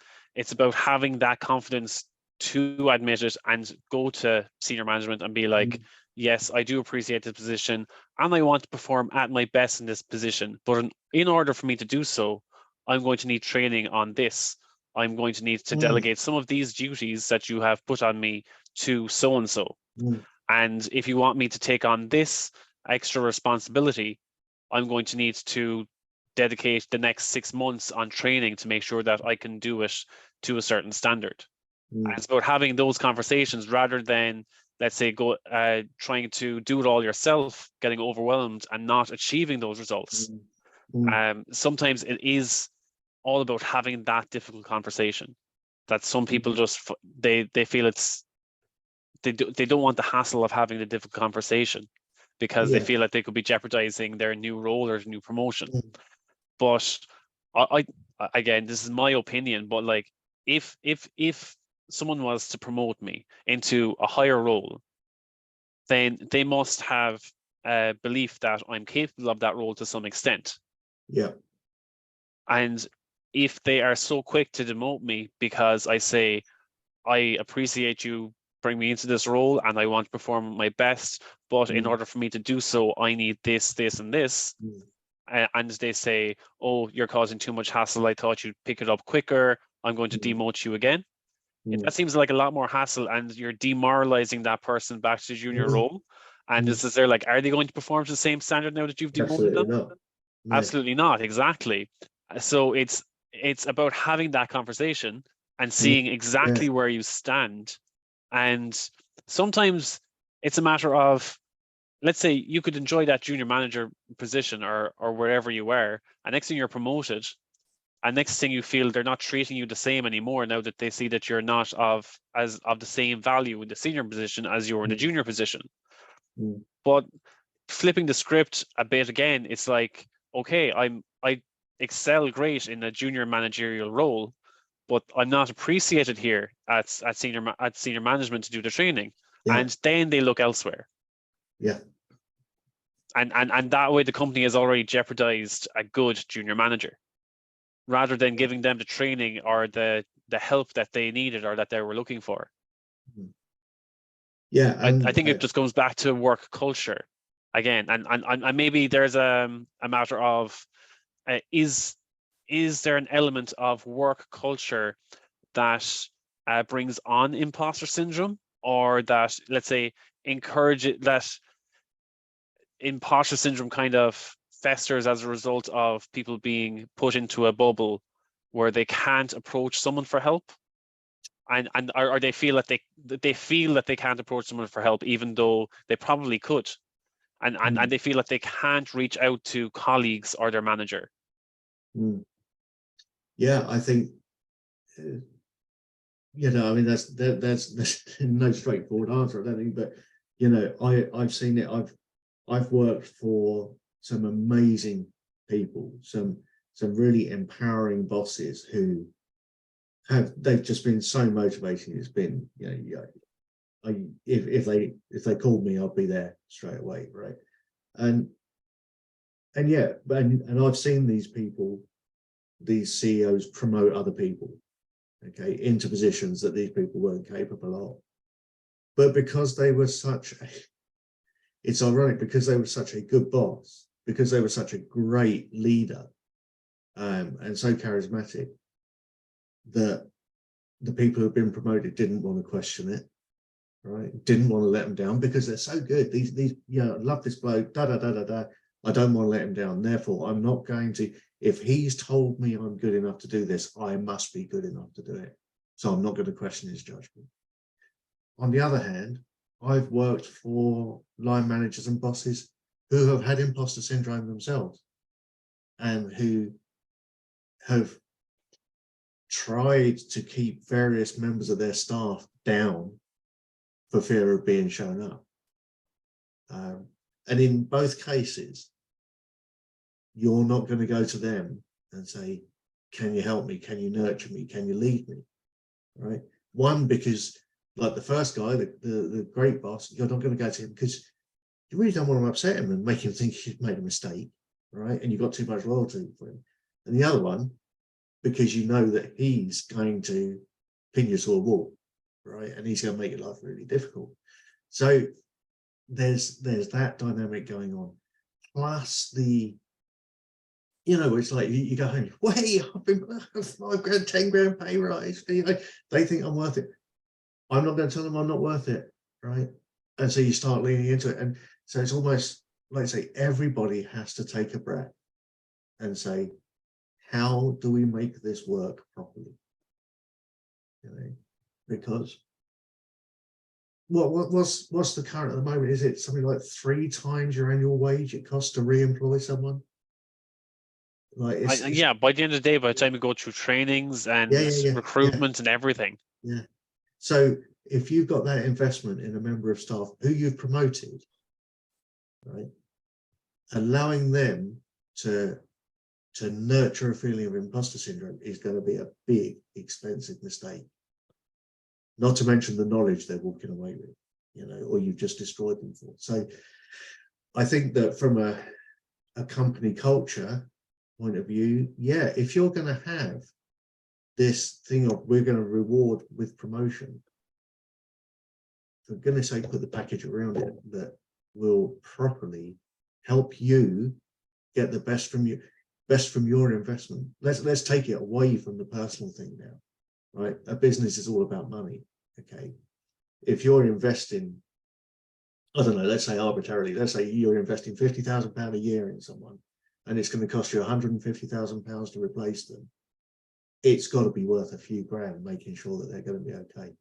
about having that confidence to admit it and go to senior management and be like, yes, I do appreciate this position and I want to perform at my best in this position. But in order for me to do so, I'm going to need training on this. I'm going to need to delegate some of these duties that you have put on me to so and so. And if you want me to take on this extra responsibility, I'm going to need to dedicate the next 6 months on training to make sure that I can do it to a certain standard. And it's about having those conversations rather than, let's say, trying to do it all yourself, getting overwhelmed and not achieving those results. Sometimes it is all about having that difficult conversation that some people just, they feel they don't want the hassle of having the difficult conversation because they feel like they could be jeopardizing their new role or new promotion. But I again, this is my opinion, but like if someone was to promote me into a higher role, then they must have a belief that I'm capable of that role to some extent. Yeah. And if they are so quick to demote me because I say, I appreciate you bring me into this role and I want to perform my best, but in order for me to do so, I need this, this, and this. And they say, oh, you're causing too much hassle. I thought you'd pick it up quicker. I'm going to demote you again. That seems like a lot more hassle, and you're demoralizing that person back to the junior role. And is there like, are they going to perform to the same standard now that you've demoted them? Not. No. Absolutely not. Exactly. So it's about having that conversation and seeing exactly where you stand. And sometimes it's a matter of, let's say you could enjoy that junior manager position or wherever you were, and next thing you're promoted, and next thing you feel they're not treating you the same anymore now that they see that you're not of the same value in the senior position as you were in the junior position. But flipping the script a bit again, it's like, okay, I excel great in a junior managerial role, but I'm not appreciated here at senior management to do the training. And then they look elsewhere. And that way the company has already jeopardized a good junior manager rather than giving them the training or the help that they needed or that they were looking for. I think it just goes back to work culture again, and maybe there's a matter of is there an element of work culture that brings on imposter syndrome, or that, let's say, encourage it, that imposter syndrome kind of festers as a result of people being put into a bubble where they can't approach someone for help, or they feel that they can't approach someone for help even though they probably could, and they feel that they can't reach out to colleagues or their manager. I think I mean that's no straightforward answer, I don't think, but I've seen it. I've worked for some amazing people, some really empowering bosses who they've just been so motivating. It's been, if they called me, I'd be there straight away, right? And I've seen these people, these CEOs, promote other people, okay, into positions that these people weren't capable of. But because they were it's ironic, because they were such a good boss, because they were such a great leader, and so charismatic, that the people who've been promoted didn't want to question it, right? Didn't want to let them down because they're so good. These I love this bloke, I don't want to let him down. Therefore, I'm not going to, if he's told me I'm good enough to do this, I must be good enough to do it. So I'm not going to question his judgment. On the other hand, I've worked for line managers and bosses who have had imposter syndrome themselves and who have tried to keep various members of their staff down for fear of being shown up. And in both cases, you're not going to go to them and say, can you help me? Can you nurture me? Can you lead me? Right? One, because like the first guy, the great boss, you're not going to go to him because you really don't want to upset him and make him think he's made a mistake, right? And you've got too much loyalty for him. And the other one, because you know that he's going to pin you to a wall, right? And he's going to make your life really difficult. So there's that dynamic going on. Plus the, it's like you go home, wait, I've been $5,000, 10 grand pay rise. They think I'm worth it. I'm not going to tell them I'm not worth it, right? And so you start leaning into it. And so it's almost like, say, everybody has to take a breath and say, how do we make this work properly? Because what's the current at the moment? Is it something like 3 times your annual wage it costs to re-employ someone? Like yeah, by the end of the day, by the time you go through trainings and recruitment and everything. Yeah. So if you've got that investment in a member of staff who you've promoted, right, allowing them to nurture a feeling of imposter syndrome is going to be a big, expensive mistake. Not to mention the knowledge they're walking away with, or you've just destroyed them for. So I think that from a company culture point of view, yeah, if you're going to have this thing of we're going to reward with promotion, for goodness sake, put the package around it that will properly help you get the best from your investment. Let's take it away from the personal thing now, right? A business is all about money. Okay, if you're investing, I don't know, let's say arbitrarily, let's say you're investing £50,000 a year in someone, and it's going to cost you £150,000 to replace them. It's got to be worth a few grand, making sure that they're going to be okay.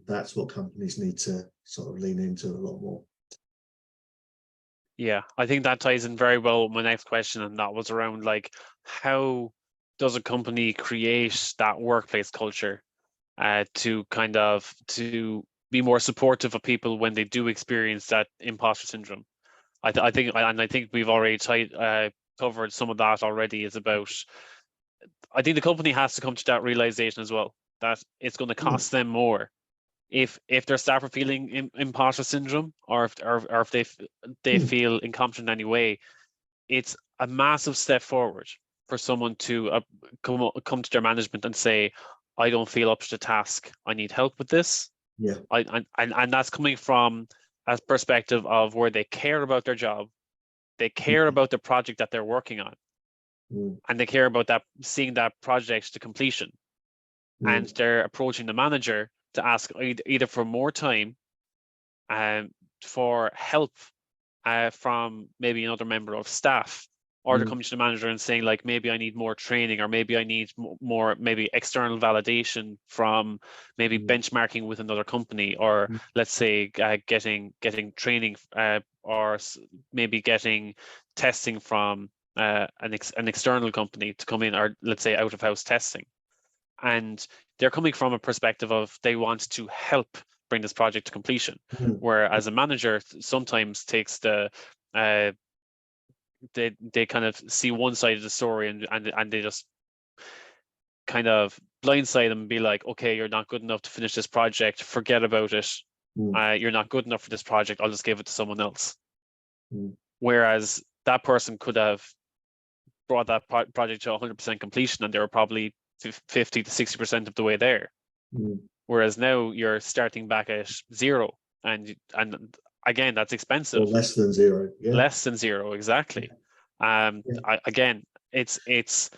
That's what companies need to sort of lean into a lot more. Yeah, I think that ties in very well with my next question, and that was around like, how does a company create that workplace culture to be more supportive of people when they do experience that imposter syndrome? I think we've already covered some of that already. Is about, I think the company has to come to that realization as well, that it's going to cost them more if their staff are feeling imposter syndrome, or if they feel incompetent in any way. It's a massive step forward for someone to come to their management and say, I don't feel up to the task, I need help with this. Yeah. And that's coming from a perspective of where they care about their job, they care about the project that they're working on, and they care about that, seeing that project to completion. And they're approaching the manager to ask either for more time, for help from maybe another member of staff, or they're coming to the manager and saying, like, maybe I need more training, or maybe I need more maybe external validation from maybe benchmarking with another company, or let's say getting training, or maybe getting testing from an external company to come in, or let's say out of house testing. And they're coming from a perspective of they want to help bring this project to completion, whereas a manager sometimes takes they kind of see one side of the story, and they just kind of blindside them and be like, okay, you're not good enough to finish this project, forget about it. You're not good enough for this project, I'll just give it to someone else. Whereas that person could have brought that project to 100% completion, and they were probably 50 to 60% of the way there. Whereas now you're starting back at 0, and again, that's expensive. Or less than 0. Yeah. Less than 0, exactly. Again, it's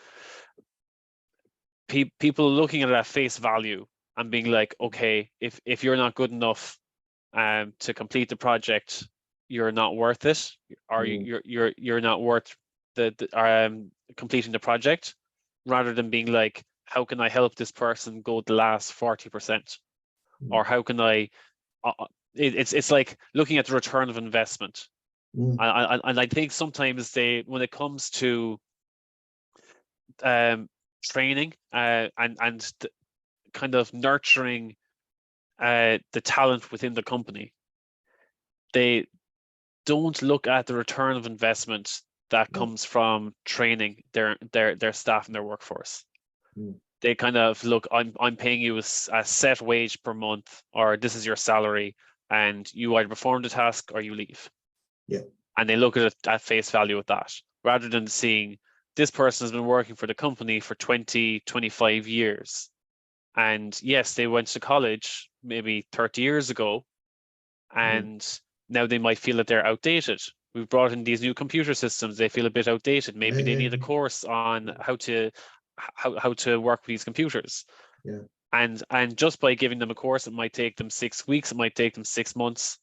people looking at it at face value and being like, okay, if you're not good enough to complete the project, you're not worth it, or you're not worth the completing the project, rather than being like, how can I help this person go the last 40%, or how can I? It's like looking at the return of investment. And I think sometimes when it comes to training and kind of nurturing the talent within the company. They don't look at the return of investment that comes from training their staff and their workforce. They kind of look, I'm paying you a set wage per month, or this is your salary, and you either perform the task or you leave. Yeah. And they look at it at face value with that, rather than seeing this person has been working for the company for 20, 25 years. And yes, they went to college maybe 30 years ago, and now they might feel that they're outdated. We've brought in these new computer systems. They feel a bit outdated. Maybe they need a course on how to work with these computers. Yeah. And just by giving them a course, it might take them 6 weeks, it might take them 6 months.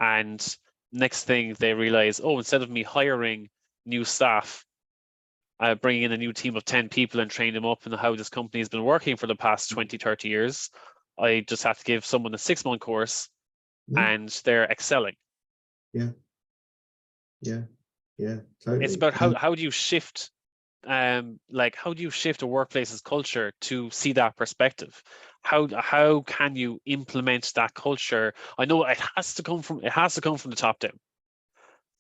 And next thing they realize, oh, instead of me hiring new staff, bringing in a new team of 10 people and train them up in how this company has been working for the past 20, 30 years, I just have to give someone a 6-month course and they're excelling. Yeah. Totally. It's about how do you shift how do you shift a workplace's culture to see that perspective? How can you implement that culture? I know it has to come from the top down.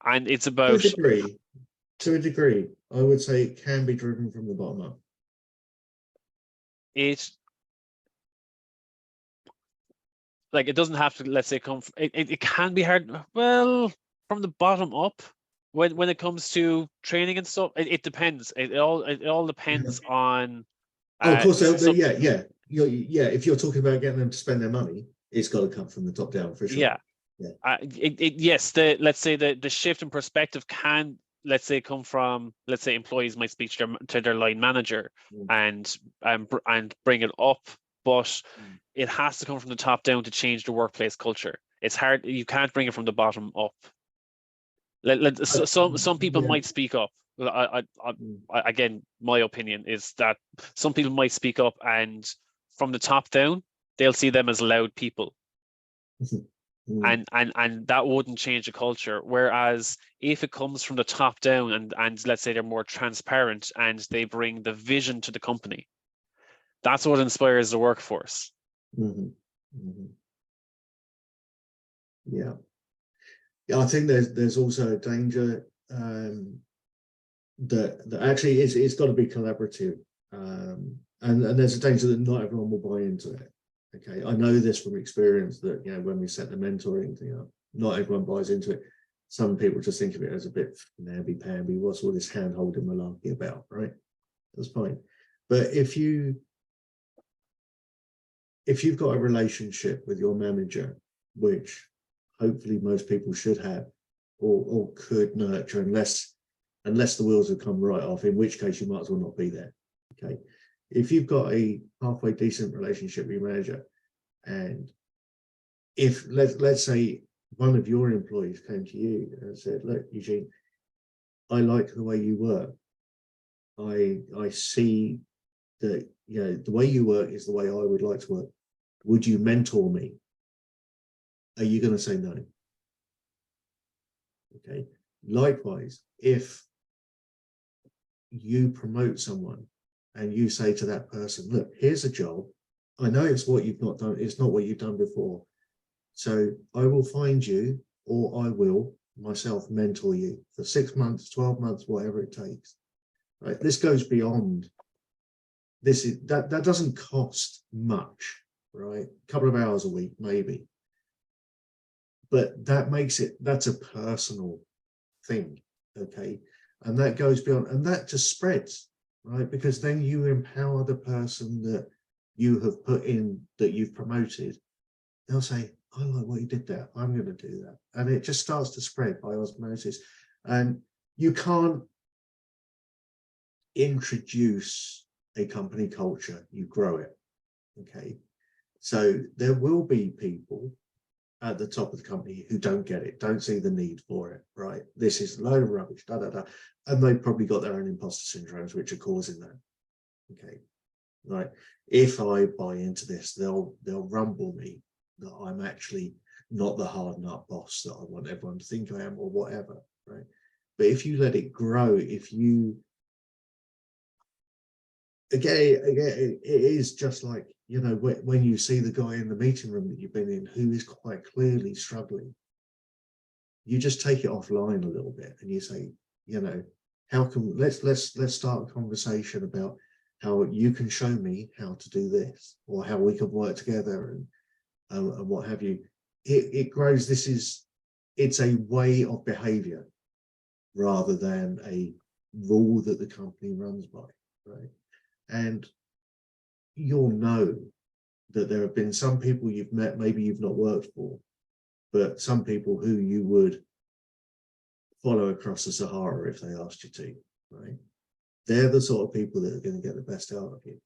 And it's about to a degree, I would say it can be driven from the bottom up. It doesn't have to, let's say, come from, it can be hard. Well, from the bottom up, when it comes to training and stuff, it depends. It all depends on. Of course, yeah. If you're talking about getting them to spend their money, it's got to come from the top down for sure. Yeah. Yes. Let's say the shift in perspective can, let's say, come from, let's say, employees might speak to their line manager and bring it up, but it has to come from the top down to change the workplace culture. It's hard. You can't bring it from the bottom up. Some people might speak up. Again, my opinion is that some people might speak up, and from the top down, they'll see them as loud people. And that wouldn't change the culture. Whereas if it comes from the top down and let's say they're more transparent and they bring the vision to the company, that's what inspires the workforce. Yeah, I think there's also a danger that actually it's got to be collaborative, and there's a danger that not everyone will buy into it. Okay, I know this from experience that when we set the mentoring thing up, not everyone buys into it. Some people just think of it as a bit namby-pamby. What's all this hand-holding malarkey about, right? That's fine. But if you've got a relationship with your manager, which hopefully most people should have or could nurture, unless the wheels have come right off, in which case you might as well not be there. Okay. If you've got a halfway decent relationship with your manager, and if let's say one of your employees came to you and said, look, Eugene, I like the way you work. I see that the way you work is the way I would like to work. Would you mentor me? Are you going to say no? Okay. Likewise, if you promote someone and you say to that person, look, here's a job. I know it's what you've not done. It's not what you've done before. So I will find you, or I will myself mentor you for 6 months, 12 months, whatever it takes. Right? This goes beyond. That doesn't cost much, right? A couple of hours a week, maybe. But that's a personal thing, okay? And that goes beyond, and that just spreads, right? Because then you empower the person that you have put in, that you've promoted. They'll say, I like what you did there. I'm going to do that. And it just starts to spread by osmosis. And you can't introduce a company culture, you grow it, okay? So there will be people at the top of the company who don't get it, don't see the need for it, right? This is a load of rubbish, and they've probably got their own imposter syndromes which are causing that. Okay, right. If I buy into this, they'll rumble me that I'm actually not the hard nut boss that I want everyone to think I am, or whatever, right? But if you let it grow, if you again, it is just like, you know, when you see the guy in the meeting room that you've been in who is quite clearly struggling, you just take it offline a little bit and you say, you know, how can let's start a conversation about how you can show me how to do this, or how we can work together, and what have you. It grows. It's a way of behavior rather than a rule that the company runs by, right? And you'll know that there have been some people you've met, maybe you've not worked for, but some people who you would follow across the Sahara if they asked you to, right? They're the sort of people that are going to get the best out of you,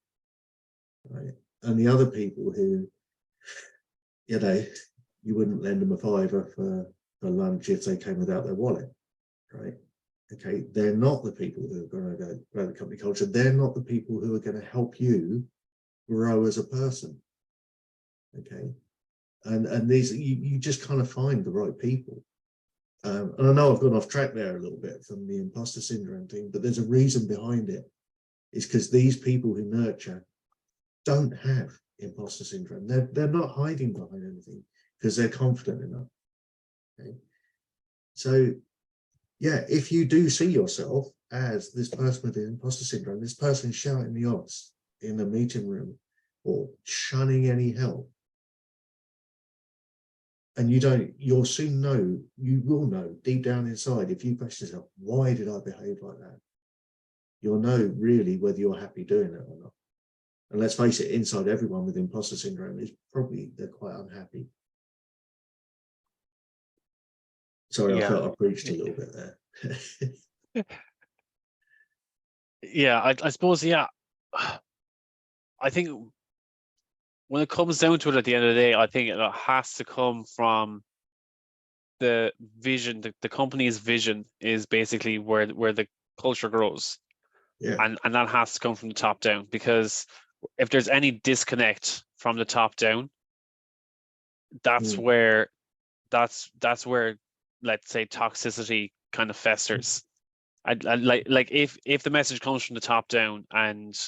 right? And the other people who, you know, you wouldn't lend them a fiver for lunch if they came without their wallet, right? Okay, they're not the people who are going to grow the company culture. They're not the people who are going to help you grow as a person. Okay, and these you just kind of find the right people. And I know I've gone off track there a little bit from the imposter syndrome thing, but there's a reason behind it. It's because these people who nurture don't have imposter syndrome. They're not hiding behind anything because they're confident enough. Okay, so yeah, if you do see yourself as this person with imposter syndrome, this person shouting the odds in a meeting room or shunning any help, and you'll soon know, you will know deep down inside, if you question yourself, why did I behave like that? You'll know really whether you're happy doing it or not. And let's face it, inside everyone with imposter syndrome is probably, they're quite unhappy. Sorry, I felt I preached a little bit there. Yeah, I suppose, yeah. I think when it comes down to it at the end of the day, I think it has to come from the vision. The company's vision is basically where the culture grows. Yeah. And that has to come from the top down, because if there's any disconnect from the top down, that's where let's say toxicity kind of festers. I like if the message comes from the top down and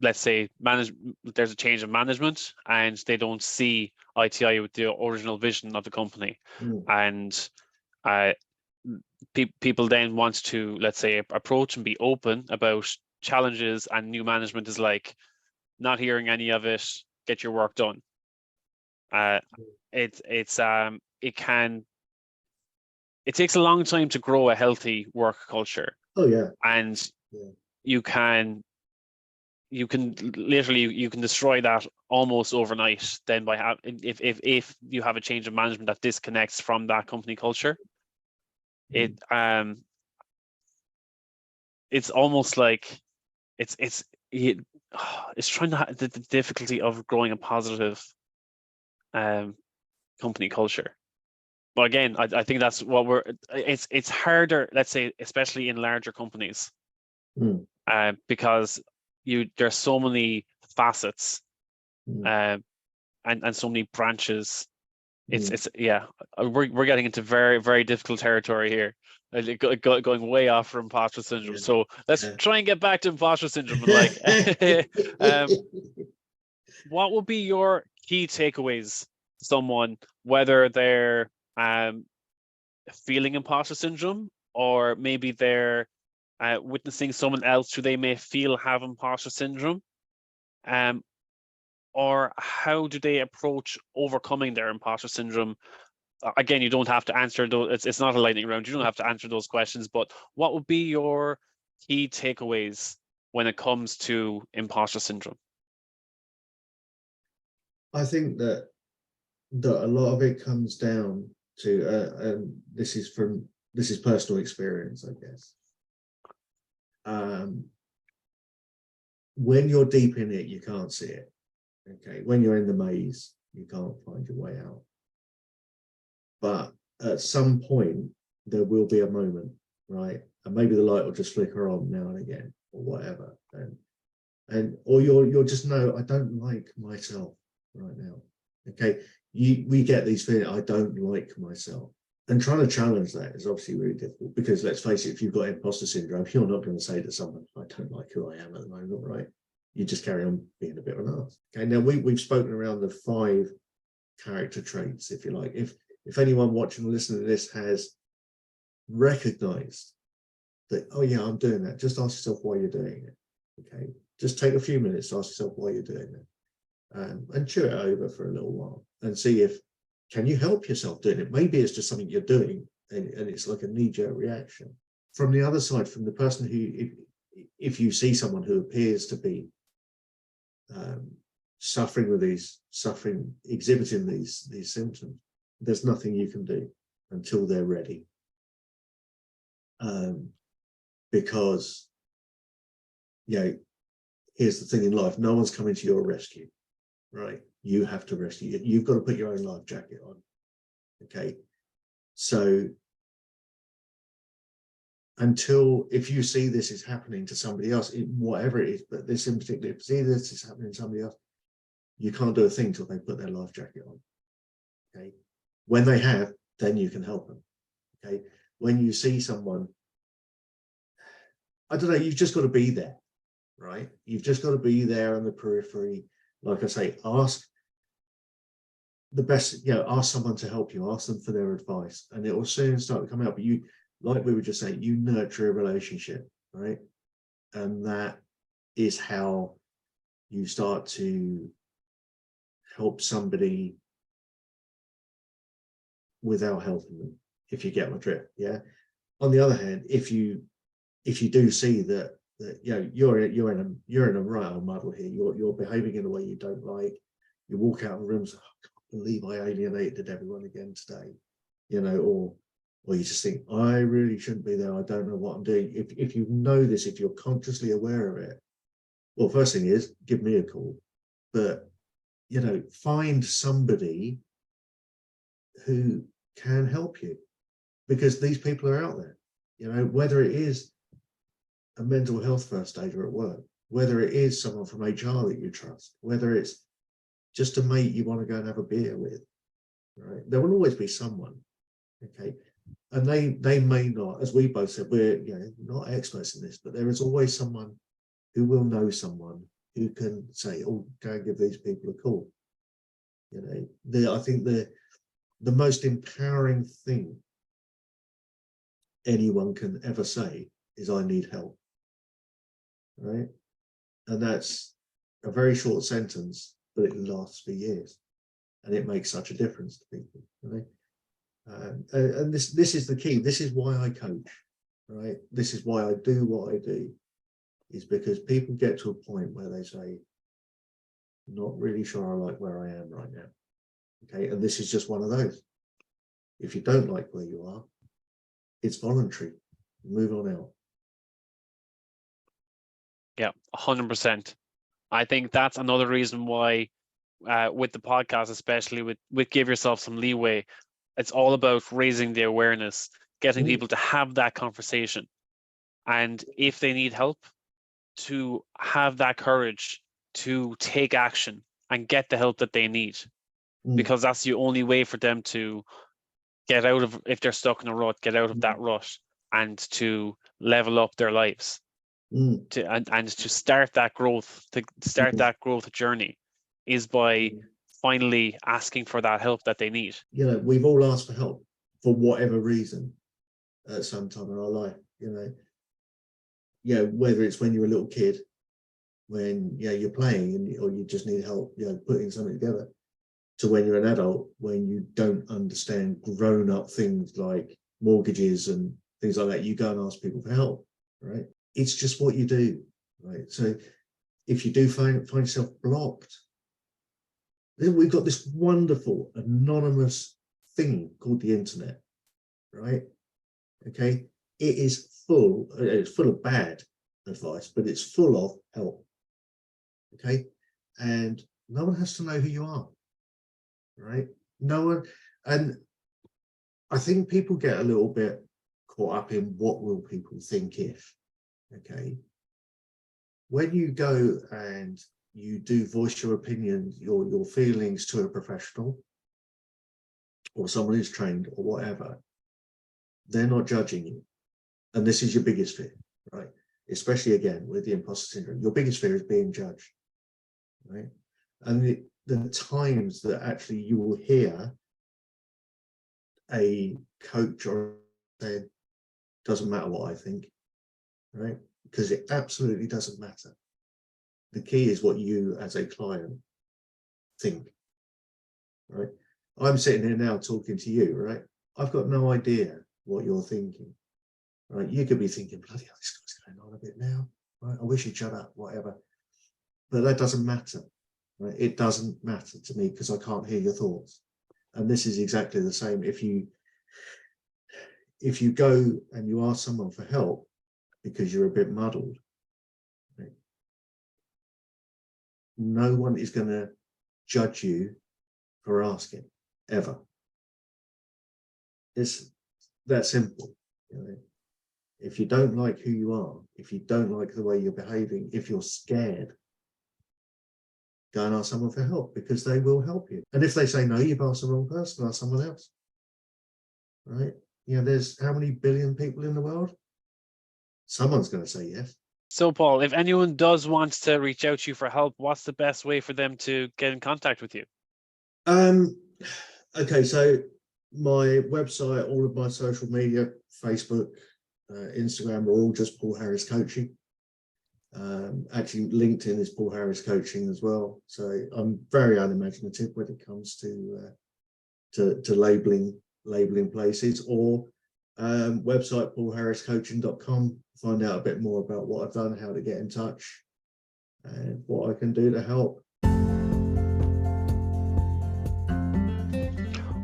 let's say there's a change of management and they don't see eye to eye with the original vision of the company, and people then want to, let's say, approach and be open about challenges, and new management is like, not hearing any of it, get your work done. It takes a long time to grow a healthy work culture. Oh yeah. And you can destroy that almost overnight then by if you have a change of management that disconnects from that company culture. It's almost like it's trying to have the difficulty of growing a positive company culture. But again, I think that's what it's harder, let's say, especially in larger companies, because there's so many facets and so many branches. It's we're getting into very, very difficult territory here, going way off from imposter syndrome. So let's try and get back to imposter syndrome. Like, what would be your key takeaways to someone, whether they're feeling imposter syndrome, or maybe they're witnessing someone else who they may feel have imposter syndrome, or how do they approach overcoming their imposter syndrome? Again, you don't have to answer those. It's not a lightning round. You don't have to answer those questions, but what would be your key takeaways when it comes to imposter syndrome? I think that a lot of it comes down to, this is personal experience, I guess. When you're deep in it, you can't see it. Okay, when you're in the maze, you can't find your way out. But at some point, there will be a moment, right? And maybe the light will just flicker on now and again, or whatever. Or you'll just know, I don't like myself right now. Okay, we get these feelings, I don't like myself. And trying to challenge that is obviously really difficult, because let's face it, if you've got imposter syndrome, you're not going to say to someone, I don't like who I am at the moment, right? You just carry on being a bit of an arse. Okay, now we've spoken around the 5 character traits, if you like. If anyone watching or listening to this has recognized that, oh yeah, I'm doing that, just ask yourself why you're doing it. Okay, just take a few minutes to ask yourself why you're doing it, and chew it over for a little while and see if, can you help yourself doing it? Maybe it's just something you're doing and it's like a knee-jerk reaction. From the other side, from the person who, if you see someone who appears to be exhibiting these symptoms, there's nothing you can do until they're ready. Because, here's the thing in life, no one's coming to your rescue, right? You have to rescue. You've got to put your own life jacket on. Okay. So if you see this is happening to somebody else, whatever it is, but this in particular, if you see this is happening to somebody else, you can't do a thing till they put their life jacket on. Okay. When they have, then you can help them. Okay. When you see someone, I don't know, you've just got to be there, right? You've just got to be there on the periphery. Like I say, ask someone to help you, ask them for their advice, and it will soon start to come out. But you, like we were just saying, you nurture a relationship, right? And that is how you start to help somebody without helping them, if you get my drift. Yeah. On the other hand, if you do see that you're in a right old muddle here, you're behaving in a way you don't like, you walk out of the room, so, I can't believe I alienated everyone again today, or you just think, I really shouldn't be there, I don't know what I'm doing. If you know this, if you're consciously aware of it, well, first thing is give me a call, but find somebody who can help you, because these people are out there, whether it is a mental health first aider at work, whether it is someone from HR that you trust, whether it's just a mate you want to go and have a beer with, right? There will always be someone, okay? And they may not, as we both said, we're not experts in this, but there is always someone who will know someone who can say, oh, go and give these people a call. I think the most empowering thing anyone can ever say is, I need help, right? And that's a very short sentence, but it lasts for years, and it makes such a difference to people, and this is the key. This is why I coach, right? This is why I do what I do, is because people get to a point where they say, not really sure I like where I am right now. Okay, and this is just one of those. If you don't like where you are, it's voluntary. Move on out. Yeah, 100%. I think that's another reason why, with the podcast, especially with Give Yourself Some Leeway, it's all about raising the awareness, getting people to have that conversation, and if they need help, to have that courage to take action and get the help that they need, because that's the only way for them to get out of, if they're stuck in a rut, get out of that rut and to level up their lives, and to start that growth, that growth journey, is by finally asking for that help that they need. We've all asked for help for whatever reason at some time in our life, whether it's when you're a little kid, when you're playing or you just need help putting something together, to when you're an adult, when you don't understand grown-up things like mortgages and things like that, you go and ask people for help, right? It's just what you do, right? So if you do find yourself blocked, then we've got this wonderful anonymous thing called the internet, right? Okay, it's full of bad advice, but it's full of help. Okay, and no one has to know who you are, right? No one. And I think people get a little bit caught up in what will people think if. Okay, when you go and you do voice your opinion, your feelings to a professional or someone who's trained or whatever, they're not judging you. And this is your biggest fear, right? Especially again with the imposter syndrome. Your biggest fear is being judged, right? And the times that actually you will hear a coach or saying, doesn't matter what I think, right? Because it absolutely doesn't matter. The key is what you as a client think, right? I'm sitting here now talking to you, right? I've got no idea what you're thinking, right? You could be thinking, bloody hell, this guy's going on a bit now, right? I wish he'd shut up, whatever. But that doesn't matter, right? It doesn't matter to me because I can't hear your thoughts. And this is exactly the same. If you go and you ask someone for help because you're a bit muddled, right? No one is going to judge you for asking, ever. It's that simple. You know? If you don't like who you are, if you don't like the way you're behaving, if you're scared, go and ask someone for help because they will help you. And if they say no, you've asked the wrong person, ask someone else. Right? You know, there's how many billion people in the world? Someone's going to say yes. So, Paul, if anyone does want to reach out to you for help, what's the best way for them to get in contact with you? Okay, so my website, all of my social media, Facebook, Instagram, are all just Paul Harris Coaching. Actually, LinkedIn is Paul Harris Coaching as well. So I'm very unimaginative when it comes to labeling places, or website paulharriscoaching.com. Find out a bit more about what I've done, how to get in touch, and what I can do to help.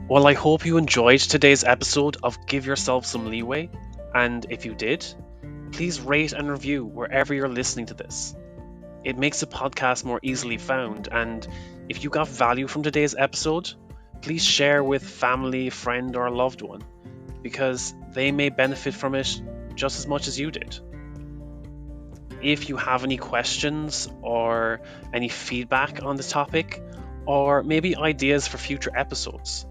Well, I hope you enjoyed today's episode of Give Yourself Some Leeway. And if you did, please rate and review wherever you're listening to this. It makes the podcast more easily found. And if you got value from today's episode, please share with family, friend, or a loved one, because they may benefit from it just as much as you did. If you have any questions or any feedback on the topic, or maybe ideas for future episodes,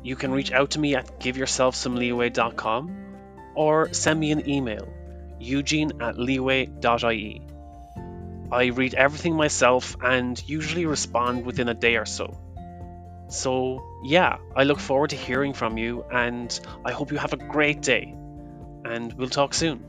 you can reach out to me at giveyourselfsomeleeway.com or send me an email, eugene@leeway.ie. I read everything myself and usually respond within a day or so. So yeah, I look forward to hearing from you, and I hope you have a great day, and we'll talk soon.